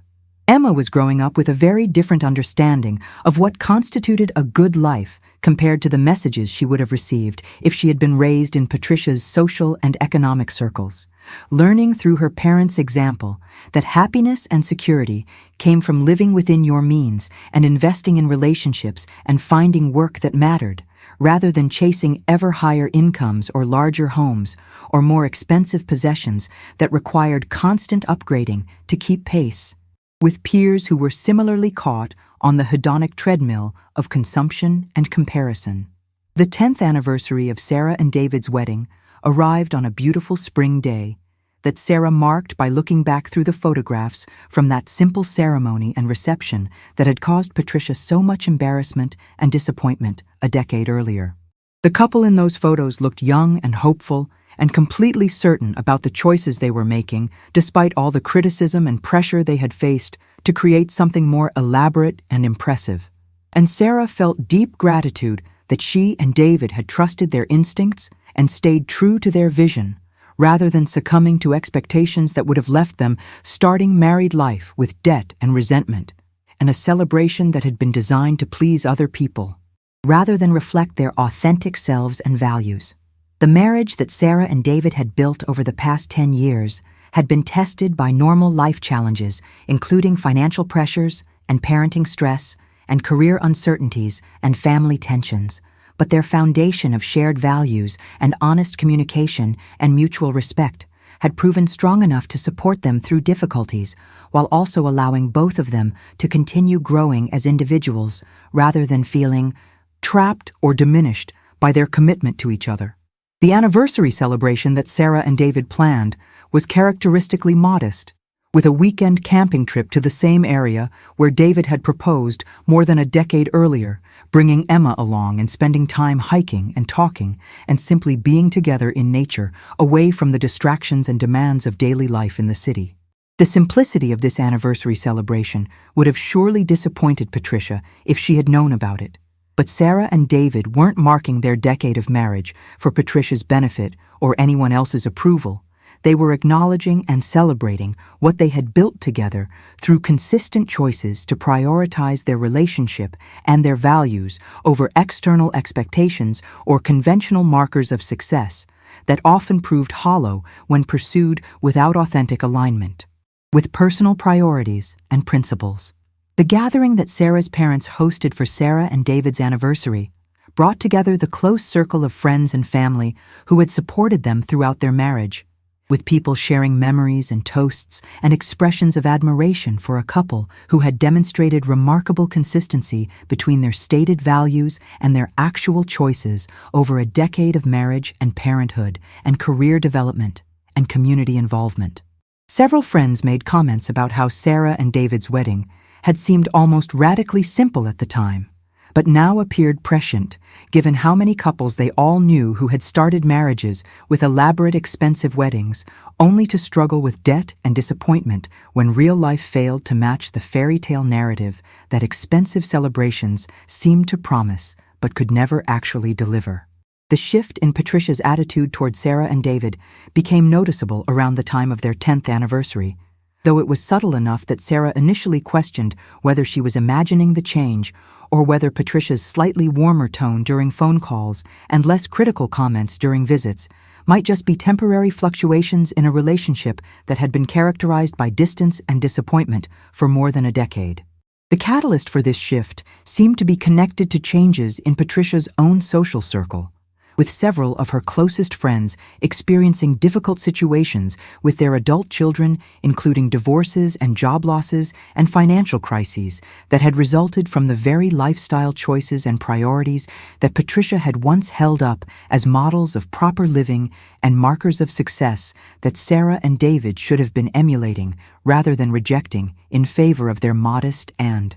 Emma was growing up with a very different understanding of what constituted a good life compared to the messages she would have received if she had been raised in Patricia's social and economic circles, learning through her parents' example that happiness and security came from living within your means and investing in relationships and finding work that mattered, rather than chasing ever higher incomes or larger homes or more expensive possessions that required constant upgrading to keep pace with peers who were similarly caught on the hedonic treadmill of consumption and comparison. The 10th anniversary of Sarah and David's wedding arrived on a beautiful spring day that Sarah marked by looking back through the photographs from that simple ceremony and reception that had caused Patricia so much embarrassment and disappointment a decade earlier. The couple in those photos looked young and hopeful and completely certain about the choices they were making, despite all the criticism and pressure they had faced to create something more elaborate and impressive. And Sarah felt deep gratitude that she and David had trusted their instincts and stayed true to their vision, rather than succumbing to expectations that would have left them starting married life with debt and resentment, and a celebration that had been designed to please other people, rather than reflect their authentic selves and values. The marriage that Sarah and David had built over the past 10 years had been tested by normal life challenges, including financial pressures and parenting stress and career uncertainties and family tensions, but their foundation of shared values and honest communication and mutual respect had proven strong enough to support them through difficulties, while also allowing both of them to continue growing as individuals rather than feeling trapped or diminished by their commitment to each other. The anniversary celebration that Sarah and David planned was characteristically modest, with a weekend camping trip to the same area where David had proposed more than a decade earlier, bringing Emma along and spending time hiking and talking and simply being together in nature, away from the distractions and demands of daily life in the city. The simplicity of this anniversary celebration would have surely disappointed Patricia if she had known about it. But Sarah and David weren't marking their decade of marriage for Patricia's benefit or anyone else's approval. They were acknowledging and celebrating what they had built together through consistent choices to prioritize their relationship and their values over external expectations or conventional markers of success, that often proved hollow when pursued without authentic alignment with personal priorities and principles. The gathering that Sarah's parents hosted for Sarah and David's anniversary brought together the close circle of friends and family who had supported them throughout their marriage, with people sharing memories and toasts and expressions of admiration for a couple who had demonstrated remarkable consistency between their stated values and their actual choices over a decade of marriage and parenthood and career development and community involvement. Several friends made comments about how Sarah and David's wedding had seemed almost radically simple at the time, but now appeared prescient, given how many couples they all knew who had started marriages with elaborate, expensive weddings, only to struggle with debt and disappointment when real life failed to match the fairy tale narrative that expensive celebrations seemed to promise but could never actually deliver. The shift in Patricia's attitude toward Sarah and David became noticeable around the time of their 10th anniversary, though it was subtle enough that Sarah initially questioned whether she was imagining the change or whether Patricia's slightly warmer tone during phone calls and less critical comments during visits might just be temporary fluctuations in a relationship that had been characterized by distance and disappointment for more than a decade. The catalyst for this shift seemed to be connected to changes in Patricia's own social circle, with several of her closest friends experiencing difficult situations with their adult children, including divorces and job losses and financial crises that had resulted from the very lifestyle choices and priorities that Patricia had once held up as models of proper living and markers of success that Sarah and David should have been emulating rather than rejecting in favor of their modest and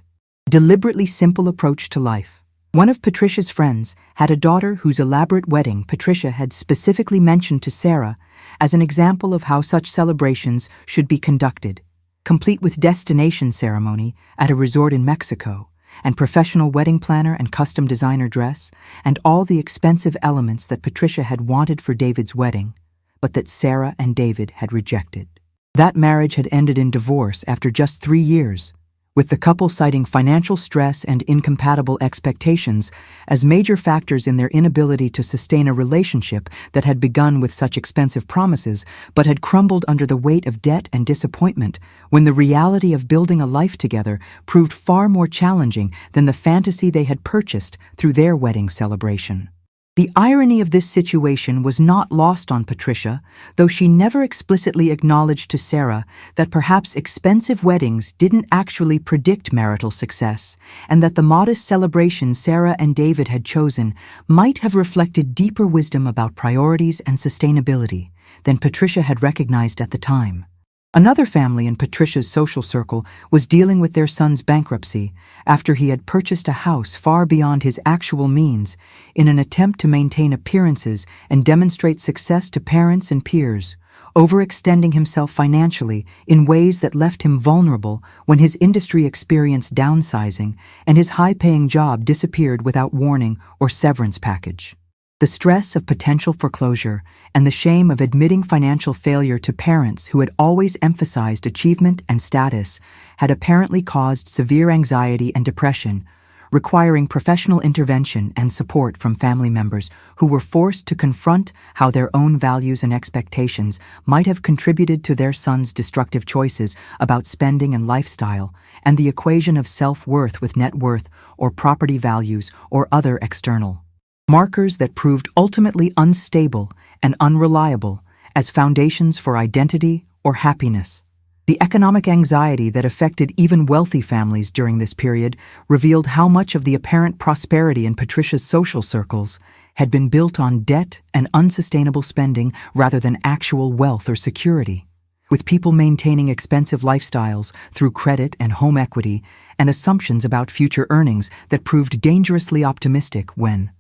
deliberately simple approach to life. One of Patricia's friends had a daughter whose elaborate wedding Patricia had specifically mentioned to Sarah as an example of how such celebrations should be conducted, complete with destination ceremony at a resort in Mexico, and professional wedding planner and custom designer dress, and all the expensive elements that Patricia had wanted for David's wedding, but that Sarah and David had rejected. That marriage had ended in divorce after just 3 years, with the couple citing financial stress and incompatible expectations as major factors in their inability to sustain a relationship that had begun with such expensive promises but had crumbled under the weight of debt and disappointment when the reality of building a life together proved far more challenging than the fantasy they had purchased through their wedding celebration. The irony of this situation was not lost on Patricia, though she never explicitly acknowledged to Sarah that perhaps expensive weddings didn't actually predict marital success, and that the modest celebration Sarah and David had chosen might have reflected deeper wisdom about priorities and sustainability than Patricia had recognized at the time. Another family in Patricia's social circle was dealing with their son's bankruptcy after he had purchased a house far beyond his actual means in an attempt to maintain appearances and demonstrate success to parents and peers, overextending himself financially in ways that left him vulnerable when his industry experienced downsizing and his high-paying job disappeared without warning or severance package. The stress of potential foreclosure and the shame of admitting financial failure to parents who had always emphasized achievement and status had apparently caused severe anxiety and depression, requiring professional intervention and support from family members who were forced to confront how their own values and expectations might have contributed to their son's destructive choices about spending and lifestyle, and the equation of self-worth with net worth or property values or other external markers that proved ultimately unstable and unreliable as foundations for identity or happiness. The economic anxiety that affected even wealthy families during this period revealed how much of the apparent prosperity in Patricia's social circles had been built on debt and unsustainable spending rather than actual wealth or security, with people maintaining expensive lifestyles through credit and home equity and assumptions about future earnings that proved dangerously optimistic when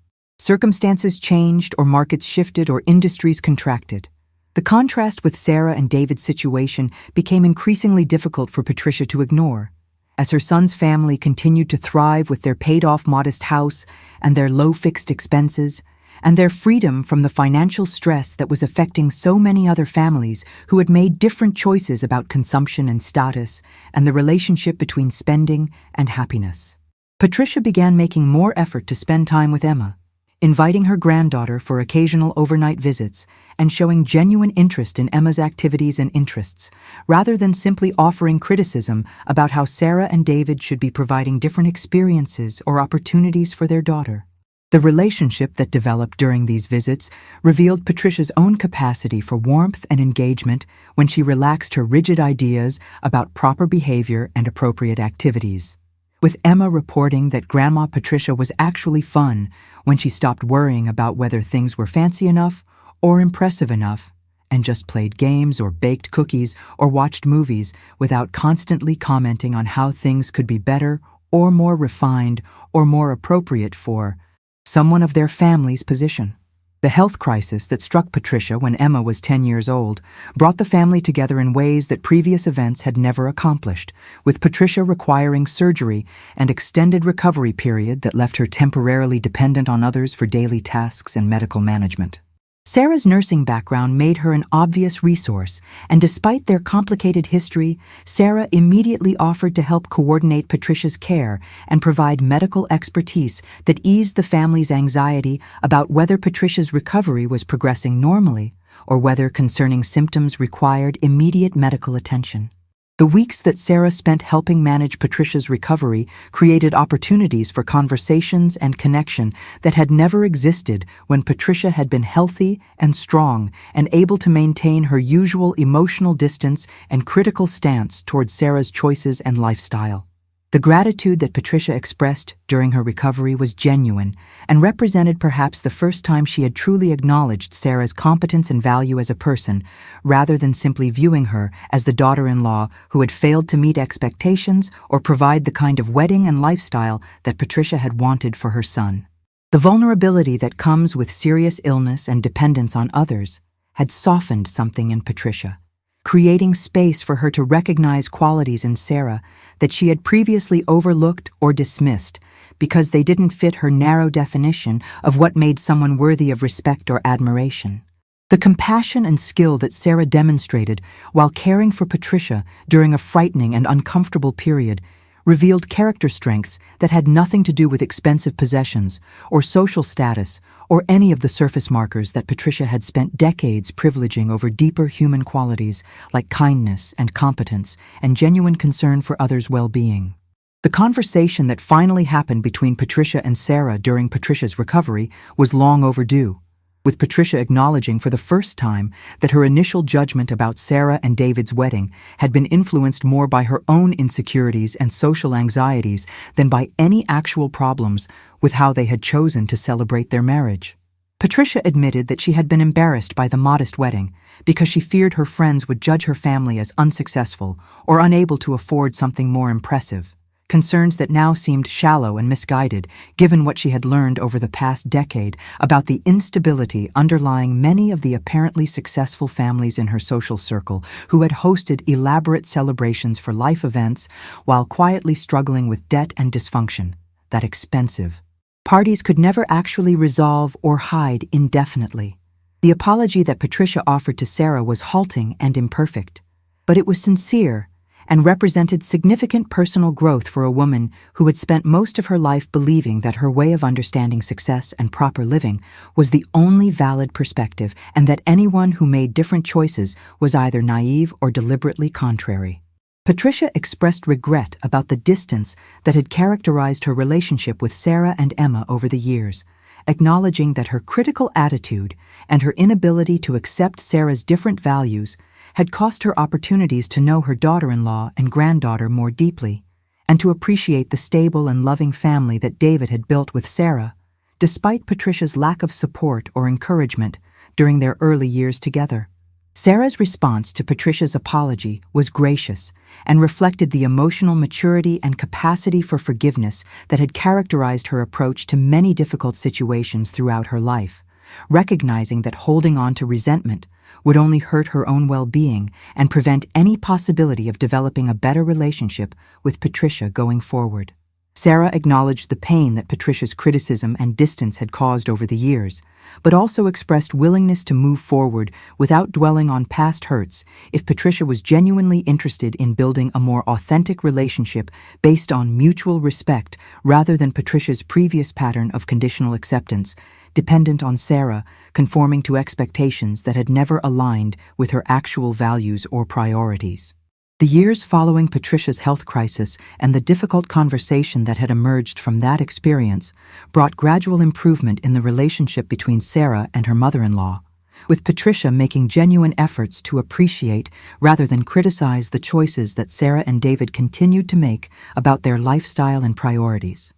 circumstances changed or markets shifted or industries contracted. The contrast with Sarah and David's situation became increasingly difficult for Patricia to ignore, as her son's family continued to thrive with their paid-off modest house and their low fixed expenses, and their freedom from the financial stress that was affecting so many other families who had made different choices about consumption and status and the relationship between spending and happiness. Patricia began making more effort to spend time with Emma, inviting her granddaughter for occasional overnight visits and showing genuine interest in Emma's activities and interests, rather than simply offering criticism about how Sarah and David should be providing different experiences or opportunities for their daughter. The relationship that developed during these visits revealed Patricia's own capacity for warmth and engagement when she relaxed her rigid ideas about proper behavior and appropriate activities. With Emma reporting that Grandma Patricia was actually fun when she stopped worrying about whether things were fancy enough or impressive enough and just played games or baked cookies or watched movies without constantly commenting on how things could be better or more refined or more appropriate for someone of their family's position. The health crisis that struck Patricia when Emma was 10 years old brought the family together in ways that previous events had never accomplished, with Patricia requiring surgery and extended recovery period that left her temporarily dependent on others for daily tasks and medical management. Sarah's nursing background made her an obvious resource, and despite their complicated history, Sarah immediately offered to help coordinate Patricia's care and provide medical expertise that eased the family's anxiety about whether Patricia's recovery was progressing normally or whether concerning symptoms required immediate medical attention. The weeks that Sarah spent helping manage Patricia's recovery created opportunities for conversations and connection that had never existed when Patricia had been healthy and strong and able to maintain her usual emotional distance and critical stance toward Sarah's choices and lifestyle. The gratitude that Patricia expressed during her recovery was genuine and represented perhaps the first time she had truly acknowledged Sarah's competence and value as a person, rather than simply viewing her as the daughter-in-law who had failed to meet expectations or provide the kind of wedding and lifestyle that Patricia had wanted for her son. The vulnerability that comes with serious illness and dependence on others had softened something in Patricia, creating space for her to recognize qualities in Sarah that she had previously overlooked or dismissed because they didn't fit her narrow definition of what made someone worthy of respect or admiration. The compassion and skill that Sarah demonstrated while caring for Patricia during a frightening and uncomfortable period revealed character strengths that had nothing to do with expensive possessions or social status or any of the surface markers that Patricia had spent decades privileging over deeper human qualities like kindness and competence and genuine concern for others' well-being. The conversation that finally happened between Patricia and Sarah during Patricia's recovery was long overdue, with Patricia acknowledging for the first time that her initial judgment about Sarah and David's wedding had been influenced more by her own insecurities and social anxieties than by any actual problems with how they had chosen to celebrate their marriage. Patricia admitted that she had been embarrassed by the modest wedding because she feared her friends would judge her family as unsuccessful or unable to afford something more impressive. Concerns that now seemed shallow and misguided, given what she had learned over the past decade about the instability underlying many of the apparently successful families in her social circle who had hosted elaborate celebrations for life events while quietly struggling with debt and dysfunction, that expensive. Parties could never actually resolve or hide indefinitely. The apology that Patricia offered to Sarah was halting and imperfect, but it was sincere and represented significant personal growth for a woman who had spent most of her life believing that her way of understanding success and proper living was the only valid perspective and that anyone who made different choices was either naive or deliberately contrary. Patricia expressed regret about the distance that had characterized her relationship with Sarah and Emma over the years, acknowledging that her critical attitude and her inability to accept Sarah's different values had cost her opportunities to know her daughter-in-law and granddaughter more deeply, and to appreciate the stable and loving family that David had built with Sarah, despite Patricia's lack of support or encouragement during their early years together. Sarah's response to Patricia's apology was gracious and reflected the emotional maturity and capacity for forgiveness that had characterized her approach to many difficult situations throughout her life, recognizing that holding on to resentment would only hurt her own well-being and prevent any possibility of developing a better relationship with Patricia going forward. Sarah acknowledged the pain that Patricia's criticism and distance had caused over the years, but also expressed willingness to move forward without dwelling on past hurts if Patricia was genuinely interested in building a more authentic relationship based on mutual respect rather than Patricia's previous pattern of conditional acceptance, dependent on Sarah, conforming to expectations that had never aligned with her actual values or priorities. The years following Patricia's health crisis and the difficult conversation that had emerged from that experience brought gradual improvement in the relationship between Sarah and her mother-in-law, with Patricia making genuine efforts to appreciate rather than criticize the choices that Sarah and David continued to make about their lifestyle and priorities.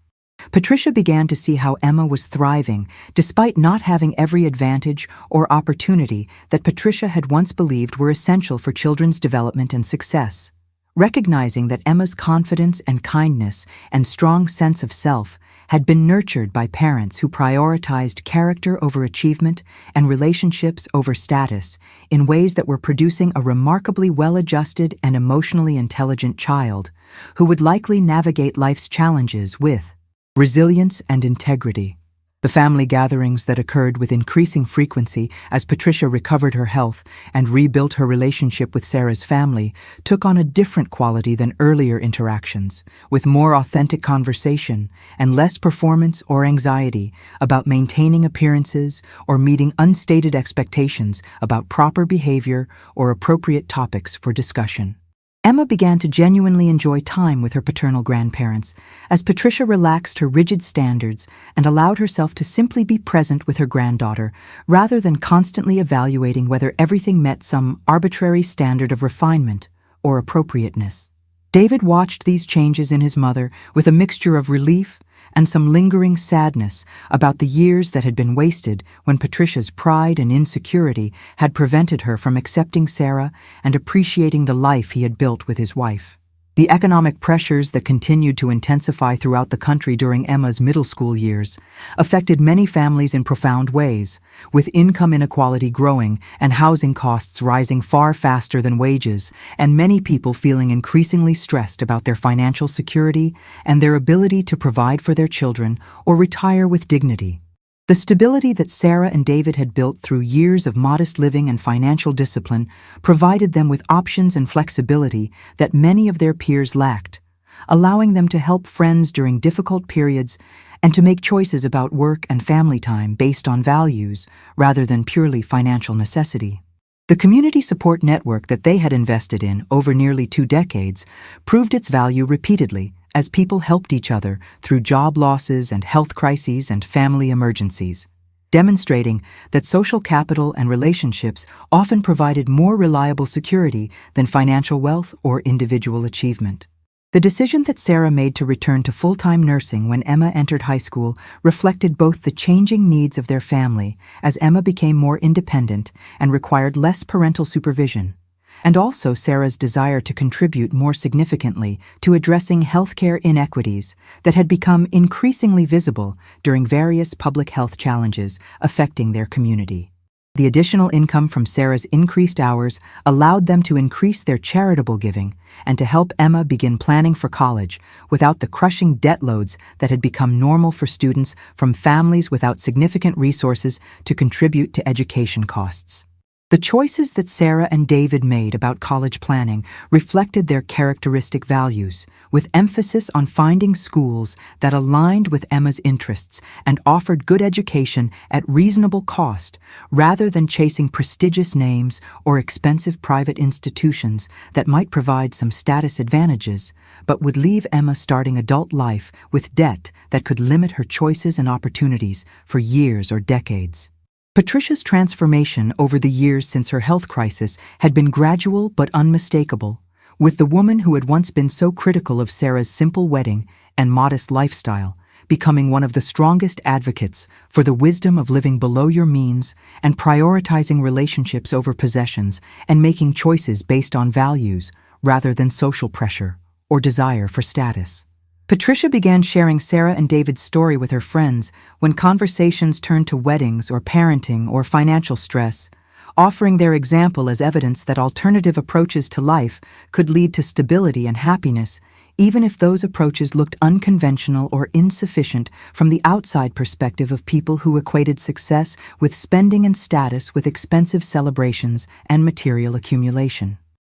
Patricia began to see how Emma was thriving despite not having every advantage or opportunity that Patricia had once believed were essential for children's development and success. Recognizing that Emma's confidence and kindness and strong sense of self had been nurtured by parents who prioritized character over achievement and relationships over status in ways that were producing a remarkably well-adjusted and emotionally intelligent child who would likely navigate life's challenges with resilience and integrity. The family gatherings that occurred with increasing frequency as Patricia recovered her health and rebuilt her relationship with Sarah's family took on a different quality than earlier interactions, with more authentic conversation and less performance or anxiety about maintaining appearances or meeting unstated expectations about proper behavior or appropriate topics for discussion. Emma began to genuinely enjoy time with her paternal grandparents as Patricia relaxed her rigid standards and allowed herself to simply be present with her granddaughter rather than constantly evaluating whether everything met some arbitrary standard of refinement or appropriateness. David watched these changes in his mother with a mixture of relief and some lingering sadness about the years that had been wasted when Patricia's pride and insecurity had prevented her from accepting Sarah and appreciating the life he had built with his wife. The economic pressures that continued to intensify throughout the country during Emma's middle school years affected many families in profound ways, with income inequality growing and housing costs rising far faster than wages, and many people feeling increasingly stressed about their financial security and their ability to provide for their children or retire with dignity. The stability that Sarah and David had built through years of modest living and financial discipline provided them with options and flexibility that many of their peers lacked, allowing them to help friends during difficult periods and to make choices about work and family time based on values rather than purely financial necessity. The community support network that they had invested in over nearly 2 decades proved its value repeatedly, as people helped each other through job losses and health crises and family emergencies, demonstrating that social capital and relationships often provided more reliable security than financial wealth or individual achievement. The decision that Sarah made to return to full-time nursing when Emma entered high school reflected both the changing needs of their family as Emma became more independent and required less parental supervision, and also Sarah's desire to contribute more significantly to addressing healthcare inequities that had become increasingly visible during various public health challenges affecting their community. The additional income from Sarah's increased hours allowed them to increase their charitable giving and to help Emma begin planning for college without the crushing debt loads that had become normal for students from families without significant resources to contribute to education costs. The choices that Sarah and David made about college planning reflected their characteristic values, with emphasis on finding schools that aligned with Emma's interests and offered good education at reasonable cost, rather than chasing prestigious names or expensive private institutions that might provide some status advantages, but would leave Emma starting adult life with debt that could limit her choices and opportunities for years or decades. Patricia's transformation over the years since her health crisis had been gradual but unmistakable, with the woman who had once been so critical of Sarah's simple wedding and modest lifestyle becoming one of the strongest advocates for the wisdom of living below your means and prioritizing relationships over possessions and making choices based on values rather than social pressure or desire for status. Patricia began sharing Sarah and David's story with her friends when conversations turned to weddings or parenting or financial stress, offering their example as evidence that alternative approaches to life could lead to stability and happiness, even if those approaches looked unconventional or insufficient from the outside perspective of people who equated success with spending and status with expensive celebrations and material accumulation.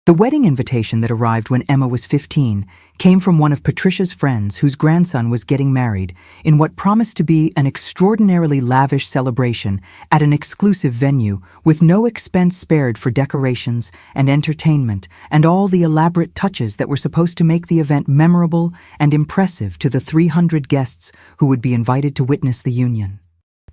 The wedding invitation that arrived when Emma was 15 came from one of Patricia's friends whose grandson was getting married in what promised to be an extraordinarily lavish celebration at an exclusive venue with no expense spared for decorations and entertainment and all the elaborate touches that were supposed to make the event memorable and impressive to the 300 guests who would be invited to witness the union.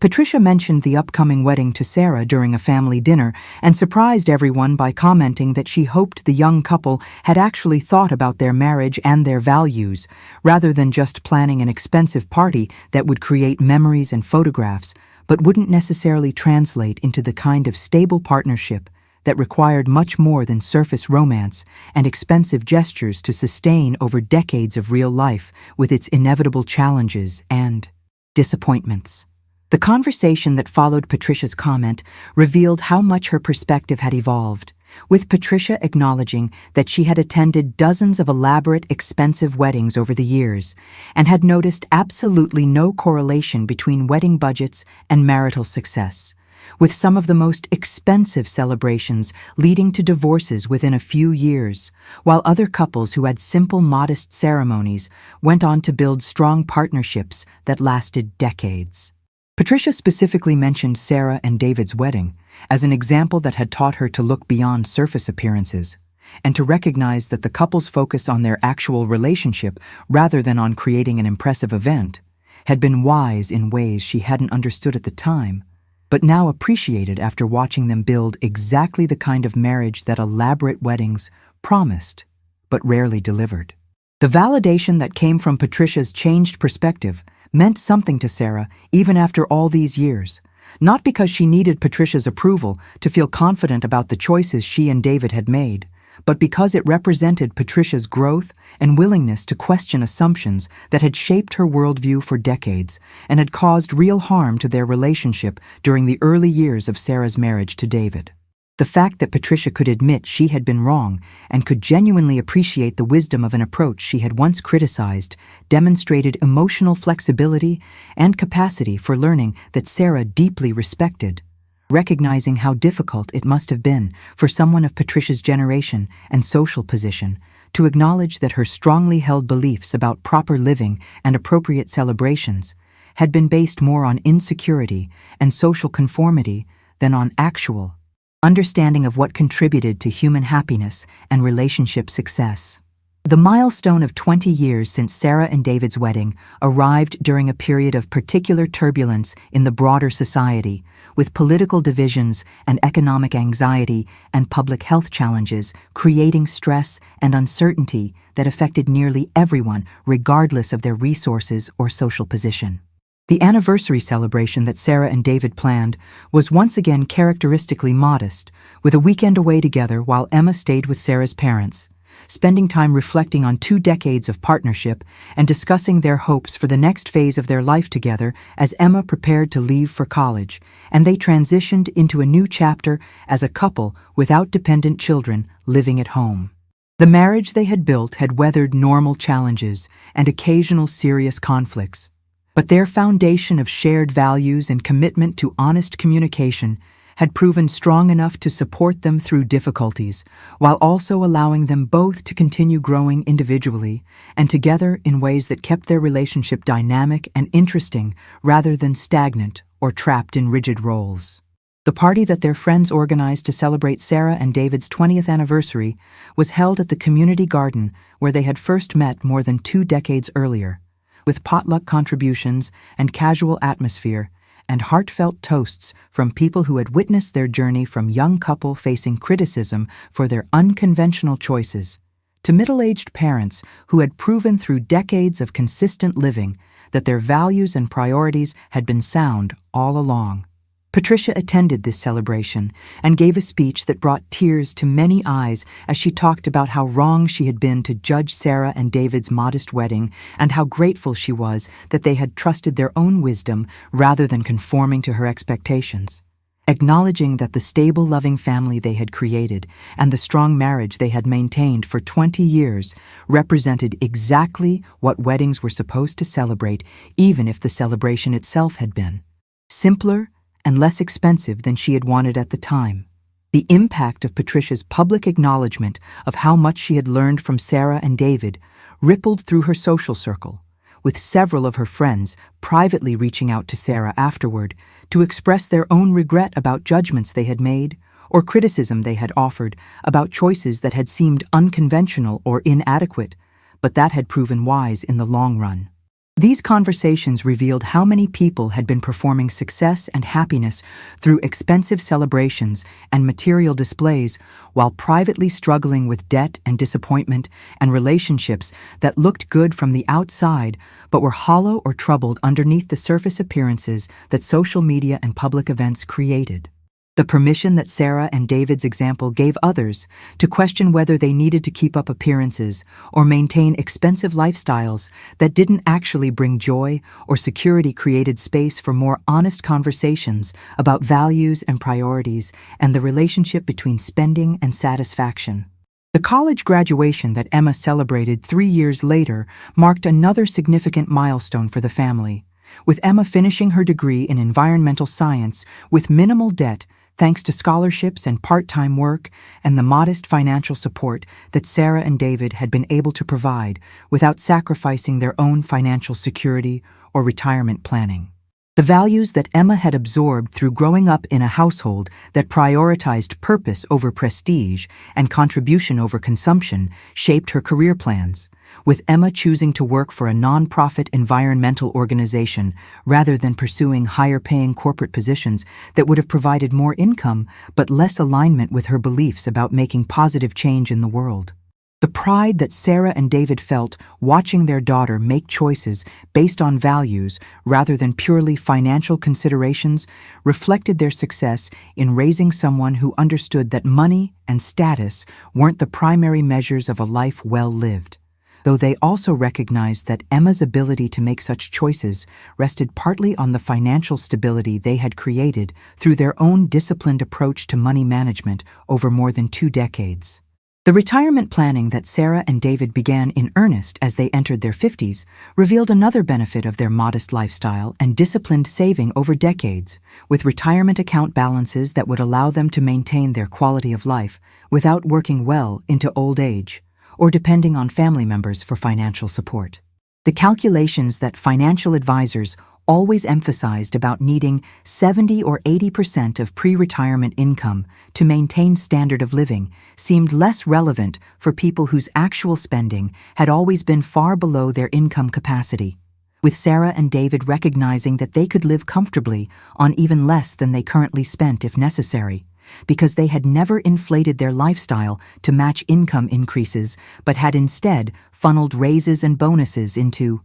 Patricia mentioned the upcoming wedding to Sarah during a family dinner and surprised everyone by commenting that she hoped the young couple had actually thought about their marriage and their values, rather than just planning an expensive party that would create memories and photographs, but wouldn't necessarily translate into the kind of stable partnership that required much more than surface romance and expensive gestures to sustain over decades of real life with its inevitable challenges and disappointments. The conversation that followed Patricia's comment revealed how much her perspective had evolved, with Patricia acknowledging that she had attended dozens of elaborate, expensive weddings over the years and had noticed absolutely no correlation between wedding budgets and marital success, with some of the most expensive celebrations leading to divorces within a few years, while other couples who had simple, modest ceremonies went on to build strong partnerships that lasted decades. Patricia specifically mentioned Sarah and David's wedding as an example that had taught her to look beyond surface appearances and to recognize that the couple's focus on their actual relationship rather than on creating an impressive event had been wise in ways she hadn't understood at the time, but now appreciated after watching them build exactly the kind of marriage that elaborate weddings promised but rarely delivered. The validation that came from Patricia's changed perspective meant something to Sarah even after all these years, not because she needed Patricia's approval to feel confident about the choices she and David had made, but because it represented Patricia's growth and willingness to question assumptions that had shaped her worldview for decades and had caused real harm to their relationship during the early years of Sarah's marriage to David. The fact that Patricia could admit she had been wrong and could genuinely appreciate the wisdom of an approach she had once criticized demonstrated emotional flexibility and capacity for learning that Sarah deeply respected, recognizing how difficult it must have been for someone of Patricia's generation and social position to acknowledge that her strongly held beliefs about proper living and appropriate celebrations had been based more on insecurity and social conformity than on actual understanding of what contributed to human happiness and relationship success. The milestone of 20 years since Sarah and David's wedding arrived during a period of particular turbulence in the broader society, with political divisions and economic anxiety and public health challenges creating stress and uncertainty that affected nearly everyone regardless of their resources or social position. The anniversary celebration that Sarah and David planned was once again characteristically modest, with a weekend away together while Emma stayed with Sarah's parents, spending time reflecting on 2 decades of partnership and discussing their hopes for the next phase of their life together as Emma prepared to leave for college, and they transitioned into a new chapter as a couple without dependent children living at home. The marriage they had built had weathered normal challenges and occasional serious conflicts, but their foundation of shared values and commitment to honest communication had proven strong enough to support them through difficulties, while also allowing them both to continue growing individually and together in ways that kept their relationship dynamic and interesting rather than stagnant or trapped in rigid roles. The party that their friends organized to celebrate Sarah and David's 20th anniversary was held at the community garden where they had first met more than 2 decades earlier, with potluck contributions and casual atmosphere and heartfelt toasts from people who had witnessed their journey from young couple facing criticism for their unconventional choices to middle-aged parents who had proven through decades of consistent living that their values and priorities had been sound all along. Patricia attended this celebration and gave a speech that brought tears to many eyes as she talked about how wrong she had been to judge Sarah and David's modest wedding and how grateful she was that they had trusted their own wisdom rather than conforming to her expectations. Acknowledging that the stable, loving family they had created and the strong marriage they had maintained for 20 years represented exactly what weddings were supposed to celebrate, even if the celebration itself had been simpler and less expensive than she had wanted at the time. The impact of Patricia's public acknowledgement of how much she had learned from Sarah and David rippled through her social circle, with several of her friends privately reaching out to Sarah afterward to express their own regret about judgments they had made or criticism they had offered about choices that had seemed unconventional or inadequate, but that had proven wise in the long run. These conversations revealed how many people had been performing success and happiness through expensive celebrations and material displays while privately struggling with debt and disappointment and relationships that looked good from the outside but were hollow or troubled underneath the surface appearances that social media and public events created. The permission that Sarah and David's example gave others to question whether they needed to keep up appearances or maintain expensive lifestyles that didn't actually bring joy or security created space for more honest conversations about values and priorities and the relationship between spending and satisfaction. The college graduation that Emma celebrated 3 years later marked another significant milestone for the family, with Emma finishing her degree in environmental science with minimal debt thanks to scholarships and part-time work and the modest financial support that Sarah and David had been able to provide without sacrificing their own financial security or retirement planning. The values that Emma had absorbed through growing up in a household that prioritized purpose over prestige and contribution over consumption shaped her career plans, with Emma choosing to work for a non-profit environmental organization rather than pursuing higher-paying corporate positions that would have provided more income but less alignment with her beliefs about making positive change in the world. The pride that Sarah and David felt watching their daughter make choices based on values rather than purely financial considerations reflected their success in raising someone who understood that money and status weren't the primary measures of a life well lived, though they also recognized that Emma's ability to make such choices rested partly on the financial stability they had created through their own disciplined approach to money management over more than 2 decades. The retirement planning that Sarah and David began in earnest as they entered their 50s revealed another benefit of their modest lifestyle and disciplined saving over decades, with retirement account balances that would allow them to maintain their quality of life without working well into old age or depending on family members for financial support. The calculations that financial advisors always emphasized about needing 70 or 80% of pre-retirement income to maintain standard of living seemed less relevant for people whose actual spending had always been far below their income capacity, with Sarah and David recognizing that they could live comfortably on even less than they currently spent if necessary, because they had never inflated their lifestyle to match income increases but had instead funneled raises and bonuses into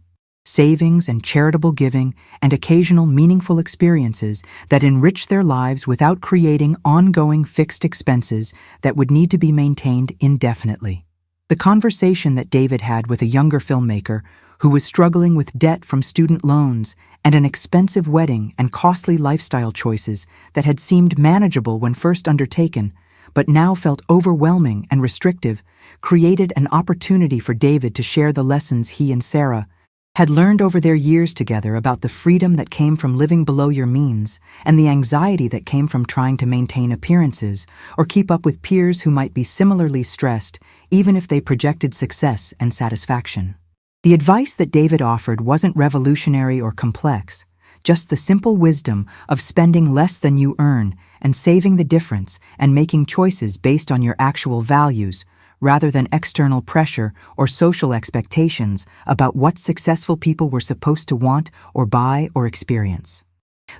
savings and charitable giving and occasional meaningful experiences that enrich their lives without creating ongoing fixed expenses that would need to be maintained indefinitely. The conversation that David had with a younger filmmaker who was struggling with debt from student loans and an expensive wedding and costly lifestyle choices that had seemed manageable when first undertaken, but now felt overwhelming and restrictive, created an opportunity for David to share the lessons he and Sarah had learned over their years together about the freedom that came from living below your means and the anxiety that came from trying to maintain appearances or keep up with peers who might be similarly stressed, even if they projected success and satisfaction. The advice that David offered wasn't revolutionary or complex, just the simple wisdom of spending less than you earn and saving the difference and making choices based on your actual values, rather than external pressure or social expectations about what successful people were supposed to want or buy or experience.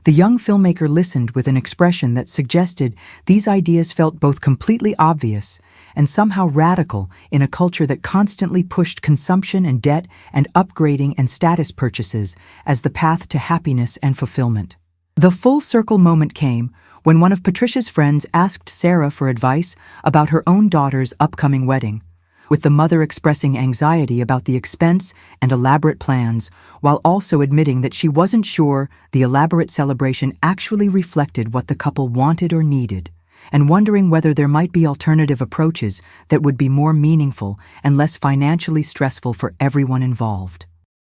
The young filmmaker listened with an expression that suggested these ideas felt both completely obvious and somehow radical in a culture that constantly pushed consumption and debt and upgrading and status purchases as the path to happiness and fulfillment. The full circle moment came when one of Patricia's friends asked Sarah for advice about her own daughter's upcoming wedding, with the mother expressing anxiety about the expense and elaborate plans, while also admitting that she wasn't sure the elaborate celebration actually reflected what the couple wanted or needed, and wondering whether there might be alternative approaches that would be more meaningful and less financially stressful for everyone involved.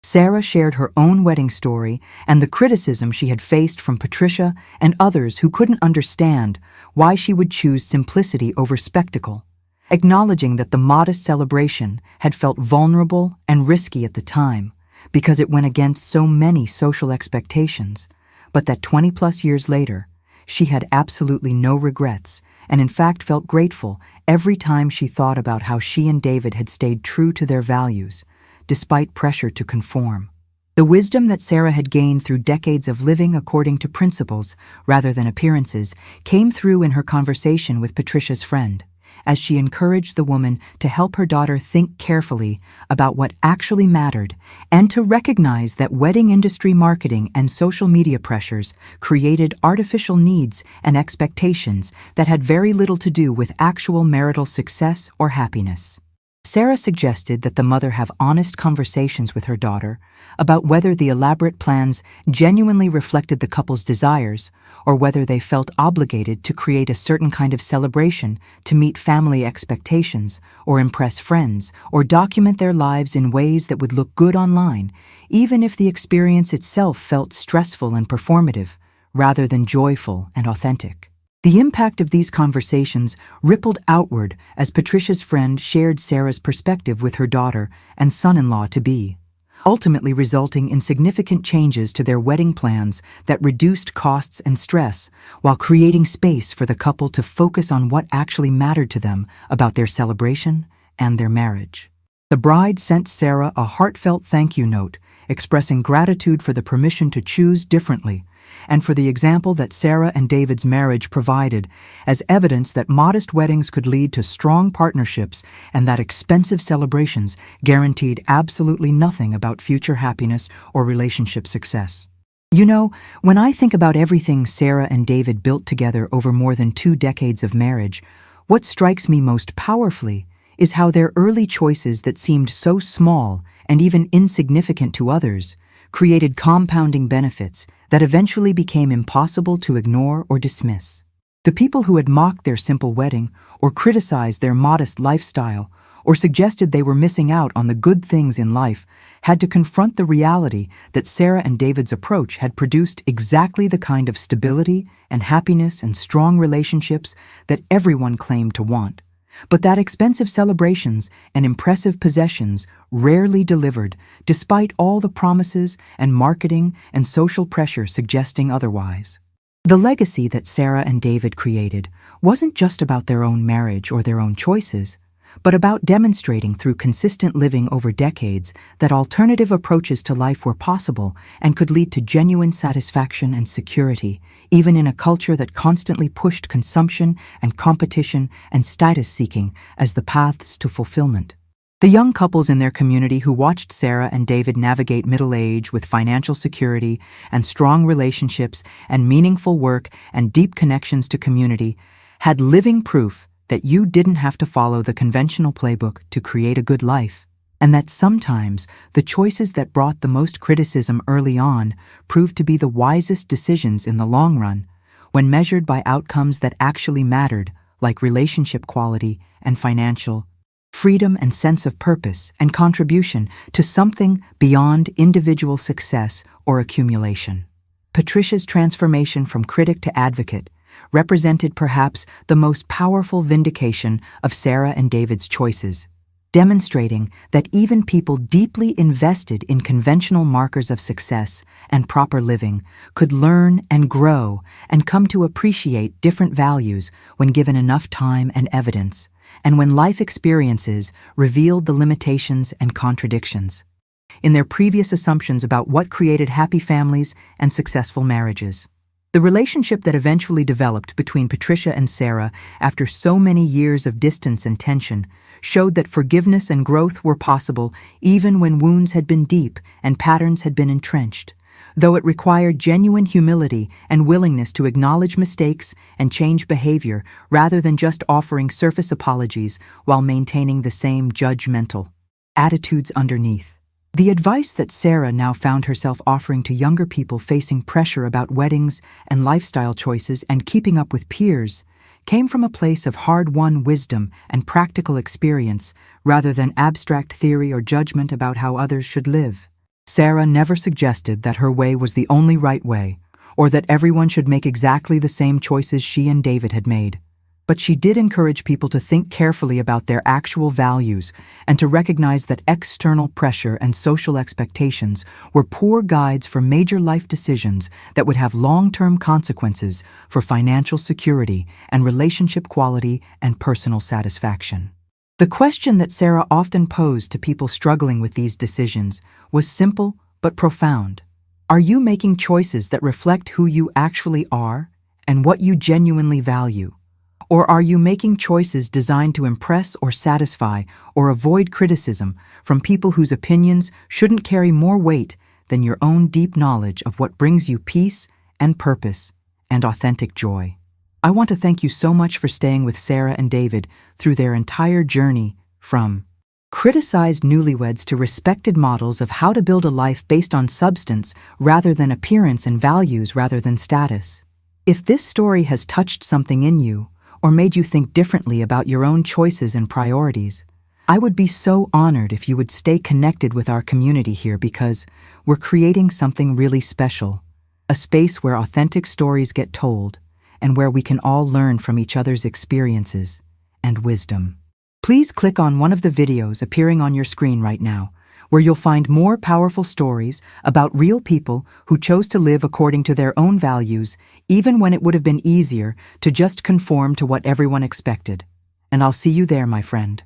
Sarah shared her own wedding story and the criticism she had faced from Patricia and others who couldn't understand why she would choose simplicity over spectacle, acknowledging that the modest celebration had felt vulnerable and risky at the time because it went against so many social expectations, but that 20-plus years later, she had absolutely no regrets and in fact felt grateful every time she thought about how she and David had stayed true to their values, despite pressure to conform. The wisdom that Sarah had gained through decades of living according to principles rather than appearances came through in her conversation with Patricia's friend, as she encouraged the woman to help her daughter think carefully about what actually mattered and to recognize that wedding industry marketing and social media pressures created artificial needs and expectations that had very little to do with actual marital success or happiness. Sarah suggested that the mother have honest conversations with her daughter about whether the elaborate plans genuinely reflected the couple's desires or whether they felt obligated to create a certain kind of celebration to meet family expectations or impress friends or document their lives in ways that would look good online, even if the experience itself felt stressful and performative rather than joyful and authentic. The impact of these conversations rippled outward as Patricia's friend shared Sarah's perspective with her daughter and son-in-law-to-be, ultimately resulting in significant changes to their wedding plans that reduced costs and stress while creating space for the couple to focus on what actually mattered to them about their celebration and their marriage. The bride sent Sarah a heartfelt thank you note expressing gratitude for the permission to choose differently and for the example that Sarah and David's marriage provided as evidence that modest weddings could lead to strong partnerships and that expensive celebrations guaranteed absolutely nothing about future happiness or relationship success. You know, when I think about everything Sarah and David built together over more than 2 decades of marriage, what strikes me most powerfully is how their early choices that seemed so small and even insignificant to others created compounding benefits that eventually became impossible to ignore or dismiss. The people who had mocked their simple wedding or criticized their modest lifestyle or suggested they were missing out on the good things in life had to confront the reality that Sarah and David's approach had produced exactly the kind of stability and happiness and strong relationships that everyone claimed to want, but that expensive celebrations and impressive possessions rarely delivered, despite all the promises and marketing and social pressure suggesting otherwise. The legacy that Sarah and David created wasn't just about their own marriage or their own choices, but about demonstrating through consistent living over decades that alternative approaches to life were possible and could lead to genuine satisfaction and security, even in a culture that constantly pushed consumption and competition and status-seeking as the paths to fulfillment. The young couples in their community who watched Sarah and David navigate middle age with financial security and strong relationships and meaningful work and deep connections to community had living proof that you didn't have to follow the conventional playbook to create a good life, and that sometimes the choices that brought the most criticism early on proved to be the wisest decisions in the long run, when measured by outcomes that actually mattered, like relationship quality and financial freedom and sense of purpose and contribution to something beyond individual success or accumulation. Patricia's transformation from critic to advocate represented perhaps the most powerful vindication of Sarah and David's choices, demonstrating that even people deeply invested in conventional markers of success and proper living could learn and grow and come to appreciate different values when given enough time and evidence, and when life experiences revealed the limitations and contradictions in their previous assumptions about what created happy families and successful marriages. The relationship that eventually developed between Patricia and Sarah after so many years of distance and tension showed that forgiveness and growth were possible even when wounds had been deep and patterns had been entrenched, though it required genuine humility and willingness to acknowledge mistakes and change behavior rather than just offering surface apologies while maintaining the same judgmental attitudes underneath. The advice that Sarah now found herself offering to younger people facing pressure about weddings and lifestyle choices and keeping up with peers came from a place of hard-won wisdom and practical experience rather than abstract theory or judgment about how others should live. Sarah never suggested that her way was the only right way, or that everyone should make exactly the same choices she and David had made. But she did encourage people to think carefully about their actual values and to recognize that external pressure and social expectations were poor guides for major life decisions that would have long-term consequences for financial security and relationship quality and personal satisfaction. The question that Sarah often posed to people struggling with these decisions was simple but profound. Are you making choices that reflect who you actually are and what you genuinely value? Or are you making choices designed to impress or satisfy or avoid criticism from people whose opinions shouldn't carry more weight than your own deep knowledge of what brings you peace and purpose and authentic joy? I want to thank you so much for staying with Sarah and David through their entire journey from criticized newlyweds to respected models of how to build a life based on substance rather than appearance and values rather than status. If this story has touched something in you, or made you think differently about your own choices and priorities, I would be so honored if you would stay connected with our community here because we're creating something really special, a space where authentic stories get told and where we can all learn from each other's experiences and wisdom. Please click on one of the videos appearing on your screen right now, where you'll find more powerful stories about real people who chose to live according to their own values, even when it would have been easier to just conform to what everyone expected. And I'll see you there, my friend.